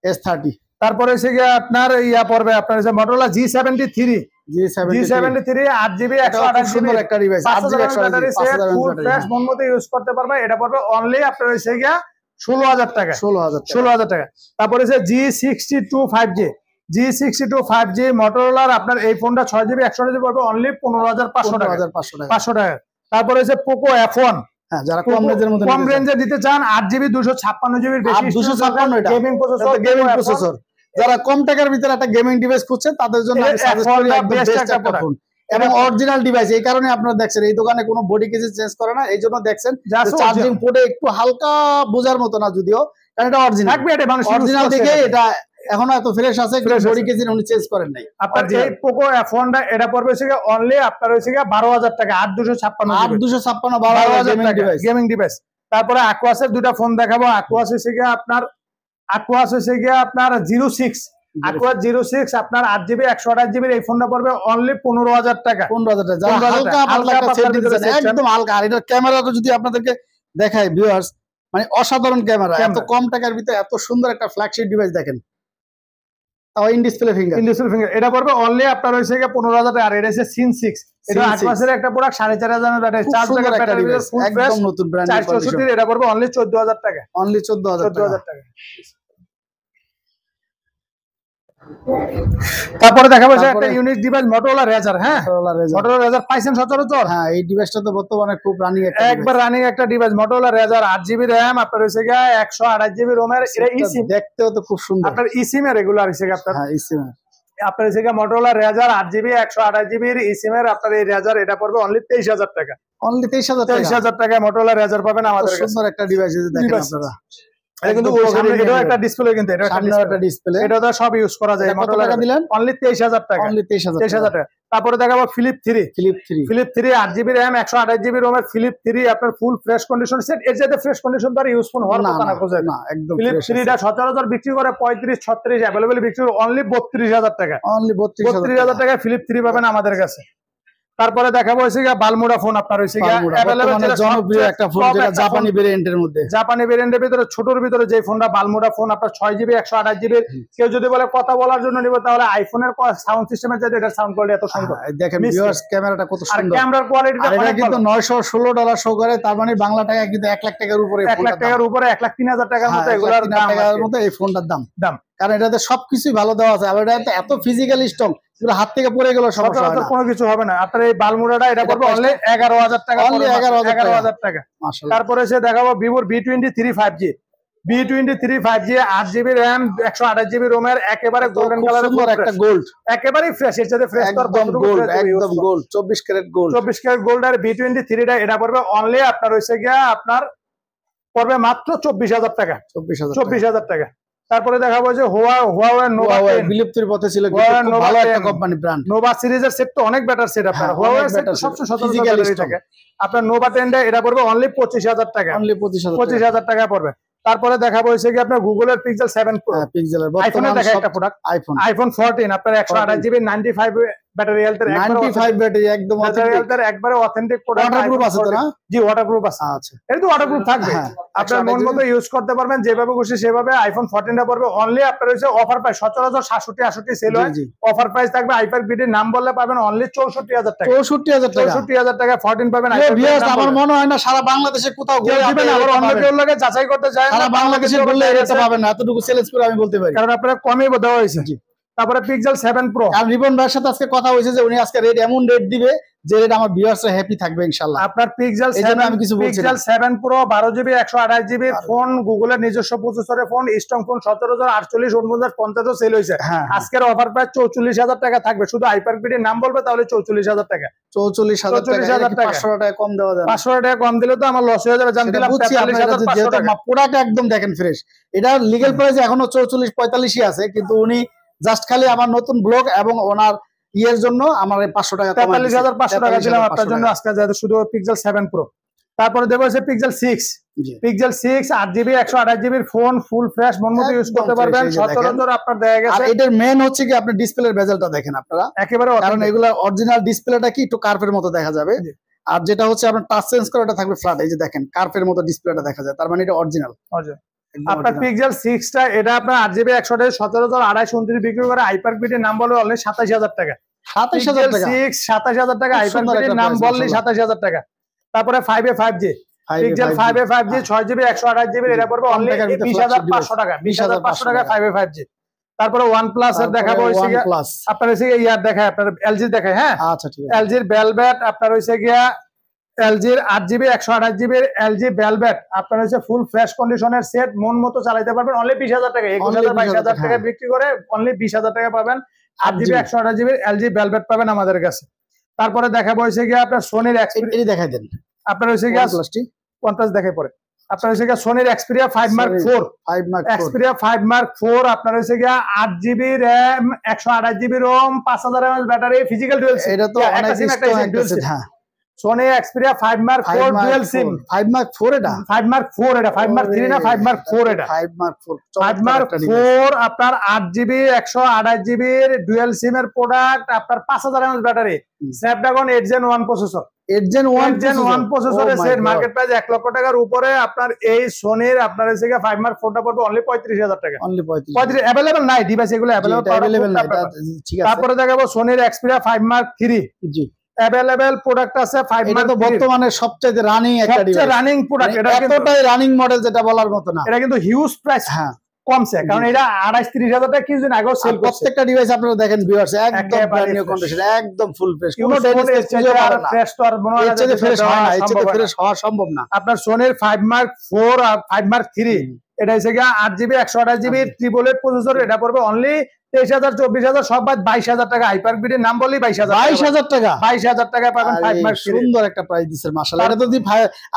S30। তারপরে হচ্ছে আপনার পড়বে আপনার মোটরোলা G73, 8GB 128GB একটা device, 8GB 128GB full fresh মন মতো ইউজ করতে পারবে। এটা পড়বে অনলি আপনার হচ্ছে 16,000 টাকা, 16,000 টাকা। তারপরে হচ্ছে G62 5G মোটরোলার আপনার এই ফোনটা 6GB 128GB পড়বে অনলি 15,500 টাকা, 500 টাকা। তারপরে হচ্ছে পোকো F1, যারা কম রেঞ্জে দিতে চান, 8GB 256GB বেশি, 256 এটা গেমিং প্রসেসর, যারা কম টাকার ভিতরে একটা গেমিং ডিভাইস খুঁজছেন তাদের জন্য আমি সাজেস্ট করি একদম বেস্ট একটা ফোন, এবং অরিজিনাল ডিভাইস। এই কারণে আপনারা দেখছেন এই দোকানে কোনো বডি কেসি চেঞ্জ করে না, এই জন্য দেখছেন চার্জিং পোর্টে একটু হালকা বোঝার মতো না, যদিও কারণ এটা অরিজিনাল দেখে এটা এখনো এত ফ্রেশ আছে, বডি কেসি উনি চেঞ্জ করেন নাই। আপনার এই পোকো F1 টা এটা পড়বে অনলি আপনার হচ্ছে 12,000 টাকা, 8,256 গেমিং ডিভাইস। তারপরে অ্যাকুয়াসের দুটো ফোন দেখাবো। অ্যাকুয়াস হচ্ছে আপনার Aquas 06 আপনার 8GB 128GB এই ফোনটা পড়বে অনলি 15,000 টাকা, 15,000 টাকা। একদম হালকা। আর এটার ক্যামেরাটা যদি আপনাদেরকে দেখাই ভিউয়ার্স, মানে অসাধারণ ক্যামেরা, এত কম টাকার ভিতরে এত সুন্দর একটা ফ্ল্যাগশিপ ডিভাইস দেখেন, তাও ইন ডিসপ্লে ফিঙ্গার। এটা পড়বে অনলি আপনার হচ্ছে 15,000 টাকা। আর এটা হচ্ছে সিন 6, এটা Aquas এর একটা প্রোডাক্ট, 4,500 ব্যাটারি, 4 জায়গা ব্যাটারি, একদম নতুন ব্র্যান্ড, 464। এটা পড়বে অনলি 14,000 টাকা, অনলি 14,000 টাকা। তারপরে দেখাবো একটা ইউনিক ডিভাইস Motorola Razr। হ্যাঁ, Motorola Razr পাইছেন সচরাচর? হ্যাঁ, এই ডিভাইসটা তো বর্তমানে খুব রানিং একটা device Motorola Razr, 8GB RAM আপনার হচ্ছে 128GB ROM এর। এটা eSIM, দেখতেও তো খুব সুন্দর, আপনার eSIM এর রেগুলার হচ্ছে আপনার। হ্যাঁ, eSIM আপনার হচ্ছে Motorola Razr 8GB 128GB এর eSIM এর আপনার এই Razr, এটা পড়বে অনলি 23,000 টাকা, অনলি 23,000 টাকা Motorola Razr পাবেন আমাদের কাছে। সুন্দর একটা ডিভাইস দেখেন আপনারা। এটা কিন্তু এটাও একটা ডিসপ্লে, কিন্তু এটা একটা ডিসপ্লে, এটা তো সব ইউজ করা যায়। Motorola দিলেন অনলি 23,000 টাকা, অনলি 23,000 টাকা। তারপরে দেখাবো Flip 3 8GB RAM 128GB ROM এর Flip 3 আপনার ফুল ফ্রেশ কন্ডিশন সেট। এর সাথে ফ্রেশ কন্ডিশন তার ইউজ ফোন হওয়ার কথা না, খোঁজে না, একদম Flip 3 টা সচরাচর বিক্রি করে 35-36, अवेलेबल বিক্রি করে অনলি 32,000 টাকা, অনলি 32,000 টাকা Flip 3 পাবেন আমাদের কাছে। তারপরে দেখাবো হচ্ছে বালমুডা ফোন আপনার হচ্ছে জনপ্রিয় একটা ফোন, যেটা জাপানি ভেরিয়েন্টের মধ্যে, জাপানি ভেরিয়েন্টের ভিতরে ছোটর ভিতরে যে ফোনটা বালমুডা ফোন আপনার 6GB 128GB। কেউ যদি বলে কথা বলার জন্য নিব, তাহলে আইফোনের সাউন্ড সিস্টেমের চাইতে এটার সাউন্ড কোয়ালিটি এত সুন্দর। দেখেন ভিউয়ার্স, ক্যামেরাটা কত সুন্দর, ক্যামেরার কোয়ালিটিটা এটা কিন্তু $916 শো করে, তার মানে বাংলা টাকা কিন্তু 1 লাখ টাকার উপরে, 1 লাখ টাকার উপরে, 1,03,000 টাকার মতো এগুলোর মতো এই ফোনটার দাম। কারণ এটাতে সবকিছুই ভালো দেওয়া আছে, আর এটা এত ফিজিক্যালি স্ট্রং, হাত থেকে পড়ে গেল সমস্যা হবে না, কোনো কিছু হবে না। আপনার এই বালমুডাটা এটা পড়বে অনলি 11,000 টাকা, অনলি 11,000 টাকা। তারপরে সে দেখাবো ভিভোর V23 5G, V23 5G 8GB RAM 128GB ROM এর একেবারে গোল্ডেন কালারের একটা গোল্ড, একেবারে ফ্রেশ, এর সাথে ফ্রেশ একদম গোল্ড, একদম gold, 24 carat gold, 24 carat gold. আর V23 টা এটা পড়বে অনলি আপনার হইছে গিয়া আপনার পড়বে মাত্র 24,000 টাকা, 24,000 টাকা। তারপরে দেখাবো যে Huawei Nova 10, বিলুপ্তির পথে ছিল, ভালো একটা কোম্পানি ব্র্যান্ড। নোভা সিরিজের সেট তো অনেক বেটার সেট আপনার, Huawei সেট সবচেয়ে সচরাচর থাকে। আপনার নোভা 10 টা এটা পড়বে অনলি 25,000 টাকা, অনলি 25,000 টাকা পড়বে। তারপরে দেখাবো হচ্ছে কি আপনার গুগলের Pixel 7 Pro, পিক্সেলের আইফোনের দেখা একটা প্রোডাক্ট, আইফোন 14 আপনার 128GB 95 ব্যাটারি হেলথের, 95 ব্যাটারি একদম ব্যাটারি হেলথের একবারে অথেন্টিক প্রোডাক্ট। ওয়াটারপ্রুফ আছে তো না? জি ওয়াটারপ্রুফ আছে, আচ্ছা এটা তো ওয়াটারপ্রুফ থাকবে, আপনার মন মতো ইউজ করতে পারবেন যেভাবে খুশি সেভাবে। আইফোন 14 টা পড়বে অনলি আপনার হচ্ছে অফার প্রাইস, সচরাচর 67-68 সেল হয়, অফার প্রাইস থাকবে আইপ্যাক বিডির নাম বললে পাবেন অনলি 64,000 টাকা, 64,000 টাকা 14 পাবেন। আমার মনে হয় না সারা বাংলাদেশে কোথাও ঘুরে দিবেন, আবার অন্য কেউ লাগে যাচাই করতে যায়, সারা বাংলাদেশে বললে এটা পাবেন না, এতটুকু সেলস করে আমি বলতে পারি, কারণ আপনারা কমই দেওয়া হয়েছে। তারপরে Pixel 7 Pro, আর রিবন ভাইয়ের সাথে আজকে কথা হয়েছে যে উনি আজকে রেট এমন রেট দিবে যে রেট আমার ভিউয়ার্সরা হ্যাপি থাকবে ইনশাআল্লাহ। আপনার Pixel 7 Pro 12GB 128GB phone, গুগলের নিজস্ব প্রসেসরের ফোন, স্ট্রং ফোন, 17,000 48 49 50 সেল হয়েছে। আজকের অফার প্রাইস 44,000 টাকা থাকবে, শুধু আইপ্যাক বিডির নাম বলবে তাহলে 44,000 টাকা, 44,000 টাকা, 500 টাকা কম দেওয়া যায়, 500 টাকা কম দিলে তো আমার লস হয়ে যাবে, জান দিলাম 43,500 টাকা। প্রোডাক্ট একদম দেখেন ফ্রেশ, এটা লিগ্যাল প্রাইস এখনো 44-45 আছে, কিন্তু উনি জাস্ট খালি আমার নতুন ব্লগ এবং ওনার ইয়ের জন্য আমার 500 টাকা, 43,500 টাকা দিলাম আপনার জন্য আজকে, শুধু Pixel 7 Pro। তারপরে দেবো হচ্ছে Pixel 6, Pixel 6 8GB 128GB phone, full fresh, মন মতো ইউজ করতে পারবেন, সচরাচর আপনার দেখা গেছে। এটার মেইন হচ্ছে কি আপনার ডিসপ্লের বেজেলটা দেখেন আপনারা একেবারে, কারণ এগুলা অরিজিনাল ডিসপ্লেটা কি একটু কার্ভের মতো দেখা যাবে, আর যেটা হচ্ছে আপনার টাচ সেন্স করাটা থাকবে ফ্ল্যাট, এই যে দেখেন কার্ভের মতো ডিসপ্লেটা দেখা যায়, তার মানে এটা অরিজিনাল। আপনার Pixel 6 টা এটা আপনার 8GB 128 সচরাচর 229 বিক্রি করে, আইপ্যাক বিডির নাম বলে অনলি 27,000 টাকা, 27,000 টাকা, 27,000 টাকা আইপ্যাক বিডির নাম বললে 27,000 টাকা। তারপরে 5A 5G, Pixel 5A 5G 6GB 128GB এটা পড়বে অনলি 20,500 টাকা, 20,500 টাকা 5A 5G। তারপরে OnePlus এর দেখাবো হইছে আপনার হইছে ইয়ার দেখায়, আপনার LG দেখায়, হ্যাঁ আচ্ছা ঠিক আছে, LG এর Velvet আপনার হইছে গিয়া LG এর 8GB 128GB LG Velvet আপনার হচ্ছে ফুল ফ্রেশ কন্ডিশনের সেট, মন মতো চালাতে পারবেন অনলি 20,000 টাকা, 21,000-22,000 টাকা বিক্রি করে অনলি 20,000 টাকা পাবেন, 8GB 128GB LG Velvet পাবেন আমাদের কাছে। তারপরে দেখাবো হইছে গিয়া আপনার সোনির Xperia, দেখাই দেন আপনার হইছে গিয়া OnePlus দেখাই পরে, আপনার হইছে গিয়া সোনির Xperia 5 Mark 4, Xperia 5 Mark 4 আপনার হইছে গিয়া 8GB RAM 128GB ROM 5000 mAh battery, physical dual SIM, এটা তো অনেক ডিসকাউন্ট, হ্যাঁ Sony Xperia 5 Mark 4 dual SIM, 5 Mark 4 এটা 5 Mark 4 এটা 5 Mark 3 না 5 Mark 4 এটা 5 Mark 4 আপনার 8GB 128GB এর dual SIM এর প্রোডাক্ট, আপনার 5000 mAh battery, Snapdragon 8 Gen 1 processor, 8 Gen 1 প্রসেসরের সেট, মার্কেট প্রাইস 1 লক্ষ টাকার উপরে। আপনার এই Sony আপনার হচ্ছে 5 Mark 4 টা পড়বে অনলি 35,000 টাকা, অনলি 35 अवेलेबल নাই ডিভাইস, এগুলো अवेलेबल নাই, ঠিক আছে। তারপরে দেখাবো Sony Xperia 5 Mark 3, জি अवेलेबल প্রোডাক্ট আছে 5 Mark, এটা তো বর্তমানে সবচেয়ে রানিং একটা ডিভাইস, সবচেয়ে রানিং প্রোডাক্ট, এটা এতটাই রানিং মডেল যেটা বলার মতো না, এটা কিন্তু হিউজ প্রাইস, হ্যাঁ কমছে, কারণ এটা 28-30,000 টাকা কিছুদিন আগেও সেল করছে। প্রত্যেকটা ডিভাইস আপনারা দেখেন ভিউয়ার্স একদম ব্র্যান্ড নিউ কন্ডিশন, একদম ফুল ফ্রেশ, কোনো ড্যামেজ খুঁজে পাবেন না, ফ্রেশ তো আর মনে হয় না ফ্রেশ হয় না, এটা ফ্রেশ হওয়া সম্ভব না। আপনার সোনির 5 Mark 4 আর 5 Mark 3 এটা হইছে গিয়া 8GB 128GB triple eight processor, এটা পড়বে অনলি 23,000 24,000 সব বাদ 22,000 টাকা, হাইপার বিডির নাম বললেই 22,000 টাকা, 22,000 টাকা পাবেন 5 Mark, সুন্দর একটা প্রাইস দিছেন মাশাআল্লাহ। এটা যদি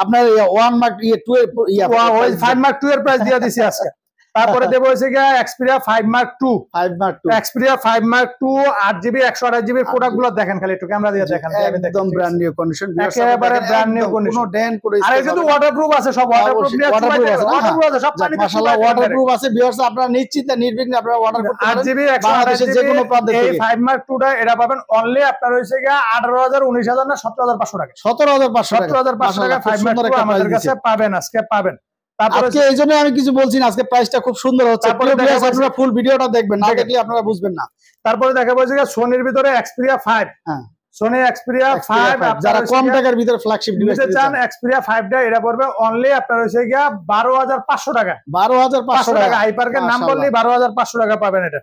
আপনার 1 Mark 2 5 Mark 2 এর প্রাইস দিয়ে দিছি আজকে, তারপরে দেবো হচ্ছে গিয়ে Xperia 5 Mark II। Xperia 5 Mark II 8GB 128GB product গুলো দেখেন, খালি একটু ক্যামেরা দিয়ে দেখেন, একদম ব্র্যান্ড নিউ কন্ডিশন, একেবারে ব্র্যান্ড নিউ কন্ডিশন, কোনো ডেন্ট করে। আর এটা কিন্তু ওয়াটারপ্রুফ আছে, সব ওয়াটারপ্রুফ আছে, সব পানি মাশাআল্লাহ ওয়াটারপ্রুফ আছে। ভিউয়ার্স আপনারা নিশ্চিন্তে নির্বিঘ্নে আপনারা অর্ডার করতে পারেন। 8GB বাংলাদেশের যে কোনো প্রান্ত থেকে। এই 5 Mark II টা এটা পাবেন অনলি আপনার হইছে গিয়ে 18,000 19,000 না 17,500 টাকা। 17,500 টাকা 5 Mark II আমাদের কাছে পাবেন, আজকে পাবেন। আজকে এইজন্য আমি কিছু বলছি না, আজকে প্রাইসটা খুব সুন্দর হচ্ছে। আপনারা ফুল ভিডিওটা দেখবেন, না দেখলে আপনারা বুঝবেন না। তারপরে দেখা যাচ্ছে যে সোনির ভিতরে Xperia 5, হ্যাঁ সোনি Xperia 5 যারা কম টাকার ভিতরে ফ্ল্যাগশিপ ডিভাইস নিতে চান, Xperia 5 টা এটা পড়বে অনলি আপনার হইছে গিয়া 12,500 টাকা। 12,500 টাকা। হাইপারকের নাম বললেই 12,500 টাকা পাবেন এটা।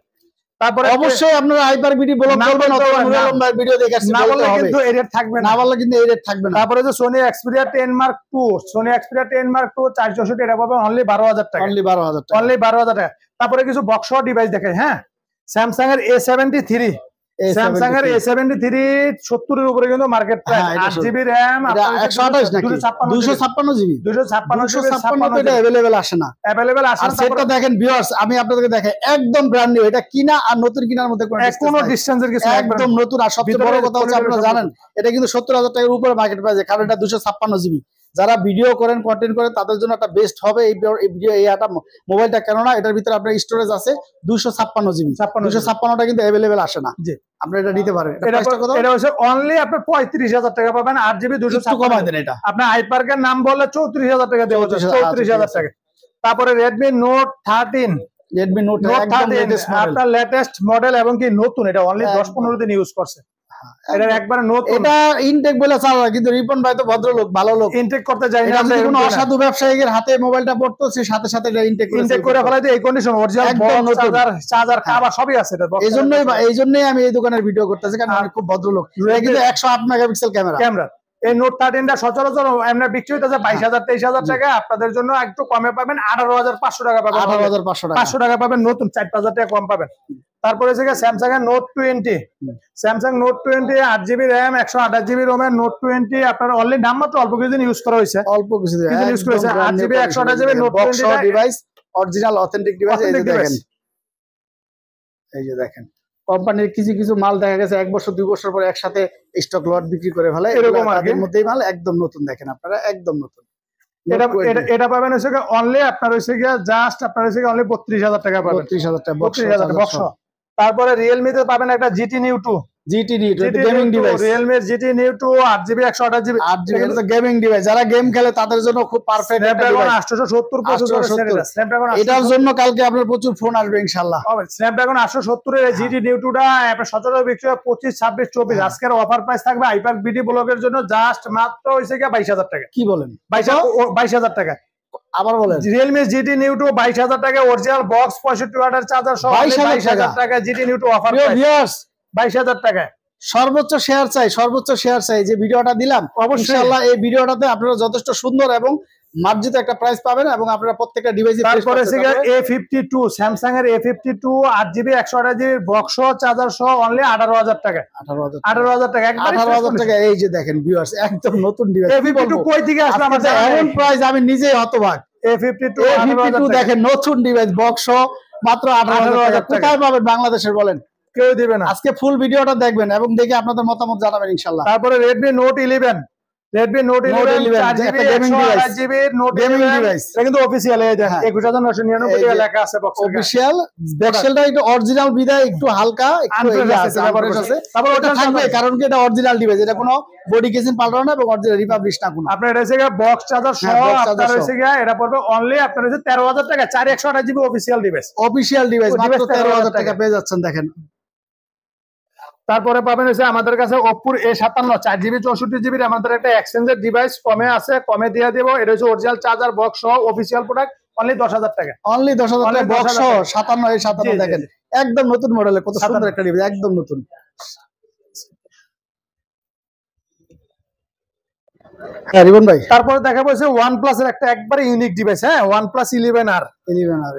তারপরে অবশ্যই আপনারা হাইপার বিডি ব্লগ করবেন অথবা নুরুল ভাই ভিডিও দেখে আসছেন, না বললে কিন্তু এই রেট থাকবে না, না বললে কিন্তু এই রেট থাকবে না। তারপরে যে Sony Xperia 10 Mark II, Sony Xperia 10 Mark II 464 এটা পাবেন অনলি 12,000 টাকা। অনলি 12,000 টাকা, অনলি 12,000 টাকা। তারপরে কিছু বক্স ডিভাইস দেখেন, হ্যাঁ Samsung এর A73, Samsung এর A73 70 এর উপরে কিন্তু মার্কেট প্রাইস। 8GB RAM, 128 নাকি 256GB, 256 এটা अवेलेबल আসে না, अवेलेबल আসে না। সেটটা দেখেন ভিউয়ার্স, আমি আপনাদেরকে দেখাই, একদম ব্র্যান্ড নিউ। এটা কিনা আর নতুন কিনার মধ্যে কোনো ডিসটেন্সের কিছু, একদম নতুন। আর সবচেয়ে বড় কথা হচ্ছে আপনারা জানেন এটা কিন্তু 70,000 টাকার উপরে মার্কেট প্রাইস, কারণ এটা 256GB। যারা ভিডিও করেন, কন্টেন্ট করেন, তাদের জন্য একটা বেস্ট হবে এই ভিডিও, এই মোবাইলটা। কেননা এটার ভিতরে আপনার স্টোরেজ আছে 256GB। 256টা কিন্তু अवेलेबल আসে না। জি, আপনি এটা নিতে পারেন। এটা হচ্ছে অনলি আপনার 35,000 টাকা পাবেন। 8GB 256 কমাই দেন এটা। আপনার আইপার্কের নাম বললে 34,000 টাকা দেবো, 34,000 টাকা। তারপরে Redmi Note 13, Redmi Note 13 আপনার লেটেস্ট মডেল এবং কি নতুন, এটা অনলি 10-15 দিন ইউজ করছে। এটা একবারে নতুন, এটা ইনটেক বলে চালা, কিন্তু রিপন ভাই তো ভদ্রলোক, ভালো লোক, ইনটেক করতে যায় না। আমরা কোনো অসাধু ব্যবসায়ীর হাতে মোবাইলটা পড়তো, সে সাথে সাথে এটা ইনটেক করে ফেলাইতে এই কন্ডিশন অরিজিনাল চার্জার কভার সবই আছে। এইজন্যই আমি এই দোকানের ভিডিও করতেছি, কারণ আমি খুব ভদ্রলোক। কিন্তু 108 মেগাপিক্সেল ক্যামেরা। এই নোট 13টা সচরাচর এমনি বিক্রি হইতেছে 22,000-23,000 টাকা। আপনাদের জন্য একটু কমে পাবেন, 18,500 টাকা পাবেন। 18,500 টাকা পাবেন নতুন, 4-5,000 টাকা কম পাবেন। তারপরে হচ্ছে স্যামসাং এর Note 20, Samsung Note 20 8GB RAM 128GB ROM এর Note 20 আপনার অনলি নাম মাত্র অল্প কিছুদিন ইউজ করা হয়েছে, অল্প কিছুদিন ইউজ করেছে। 8GB 128GB Note 20 device, original authentic device. এই যে দেখেন, এই যে দেখেন কোম্পানির কিছু কিছু মাল দেখা গেছে 1 বছর 2 বছর পরে একসাথে স্টক লট বিক্রি করে ফেলে, এরকম আগের মধ্যেই মাল একদম নতুন। দেখেন আপনারা একদম নতুন। এটা পাবেন হচ্ছে অনলি আপনার হচ্ছে জাস্ট আপনার হচ্ছে অনলি 32,000 টাকা পাবেন। 32,000 টাকা বক্স। তারপরে Realme তে পাবেন একটা GT Neo 2, gaming device. Realme GT Neo 2 8GB 128GB, 8GB এটা তো গেমিং ডিভাইস। যারা গেম খেলে তাদের জন্য খুব পারফেক্ট একটা ডিভাইস। 870 প্রসেসর, Snapdragon এটার জন্য কালকে আপনার প্রচুর ফোন আসবে ইনশাআল্লাহ। Snapdragon 870 এর GT Neo 2 টা আপনার সচরাচর বিক্রি হয় 25, 26, 24। আজকের অফার প্রাইস থাকবে হাইপার বিডি ব্লগের জন্য জাস্ট মাত্র হইছে 22,000 টাকা। কি বলেন? 22,000 টাকা। আবার বলেন, Realme GT Neo 2 22,000 টাকা, অরিজিনাল বক্স 65 ওয়াটের চার্জার সহ 22,000 টাকা GT Neo 2 অফার প্রাইস 22,000 টাকা। সর্বোচ্চ শেয়ার চাই যে ভিডিওটা দিলাম। ইনশাআল্লাহ এই ভিডিওটাতে আপনারা যথেষ্ট সুন্দর এবং মার্জিত একটা প্রাইস পাবেন এবং আপনারা প্রত্যেকটা ডিভাইসে। তারপরে A52, স্যামসাং এর A52 8GB 128GB box charger সহ অনলি 18,000 টাকা। 18,000 টাকা, 18,000 টাকা। এই যে দেখেন ভিউয়ার্স, একদম নতুন ডিভাইস। A52 কই থেকে আসলো আমাদের এমন প্রাইস, আমি নিজেই হতবাক। A52 দেখেন নতুন ডিভাইস বক্স মাত্র 18,000 টাকা। কোথায় পাবেন বাংলাদেশের বলেন? কেউ দিবে না। আজকে ফুল ভিডিওটা দেখবেন এবং দেখে আপনাদের মতামত জানাবেন ইনশাআল্লাহ। তারপরে Redmi Note 11,4GB 128GB gaming device. এটা কিন্তু অফিশিয়াল, এই দেখেন 21,999 টাকা লেখা আছে বক্সে। অফিশিয়াল ব্যাকসেলটা একটু অরিজিনাল বিদায় একটু হালকা একটু আছে। তারপর ওটা থাকবে, কারণ কি এটা অরিজিনাল ডিভাইস, এটা কোনো বডি কেসিং পাল্টানো না এবং অরিজিনাল রিপাবলিশ না কোনো। আপনার এটা হচ্ছে বক্স চার্জার সহ আপনার হচ্ছে এটা পড়বে অনলি আপনার হচ্ছে 13,000 টাকা। 4/128GB অফিশিয়াল ডিভাইস, মাত্র 13,000 টাকা পেয়ে যাচ্ছেন। দেখেন তারপরে পাবেন হচ্ছে আমাদের কাছে Oppo A57 4GB 64GB আমাদের একটা এক্সচেঞ্জের ডিভাইস কমে আছে, কমে দিয়ে দেবো। এটা হচ্ছে অরিজিনাল চার্জার বক্স সহ অফিশিয়াল প্রোডাক্ট, অনলি 10,000 টাকা। অনলি 10,000 টাকা বক্স সহ 57 দেখেন একদম নতুন মডেলের, কত সুন্দর একটা ডিভাইস, একদম নতুন। রিবন ভাই, তারপরে দেখা বলছে OnePlus এর একটা একবারে ইউনিক ডিভাইস, হ্যাঁ OnePlus 11R। 11R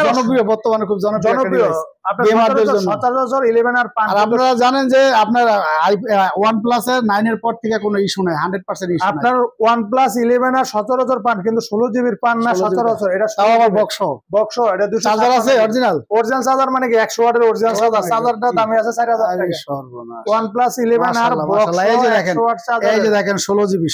জনপ্রিয়, বর্তমানে খুব জনপ্রিয় সচরাচর 11R পান। আর আপনারা জানেন যে আপনার OnePlus এর 9 এর পর থেকে কোনো ইস্যু নাই, 100% ইস্যু নাই। আপনার OnePlus 11R সচরাচর পান, কিন্তু 16 জিবির পান না সচরাচর। এটা তাও আবার বক্স, এটা 200 চার্জার আছে অরিজিনাল চার্জার, মানে কি 100 ওয়াটের অরিজিনাল চার্জার। চার্জারটা দামে আছে 4000 টাকা। সর্বনাশ। OnePlus 11R বক্স, এই যে দেখেন, এই যে দেখেন 16 জিবি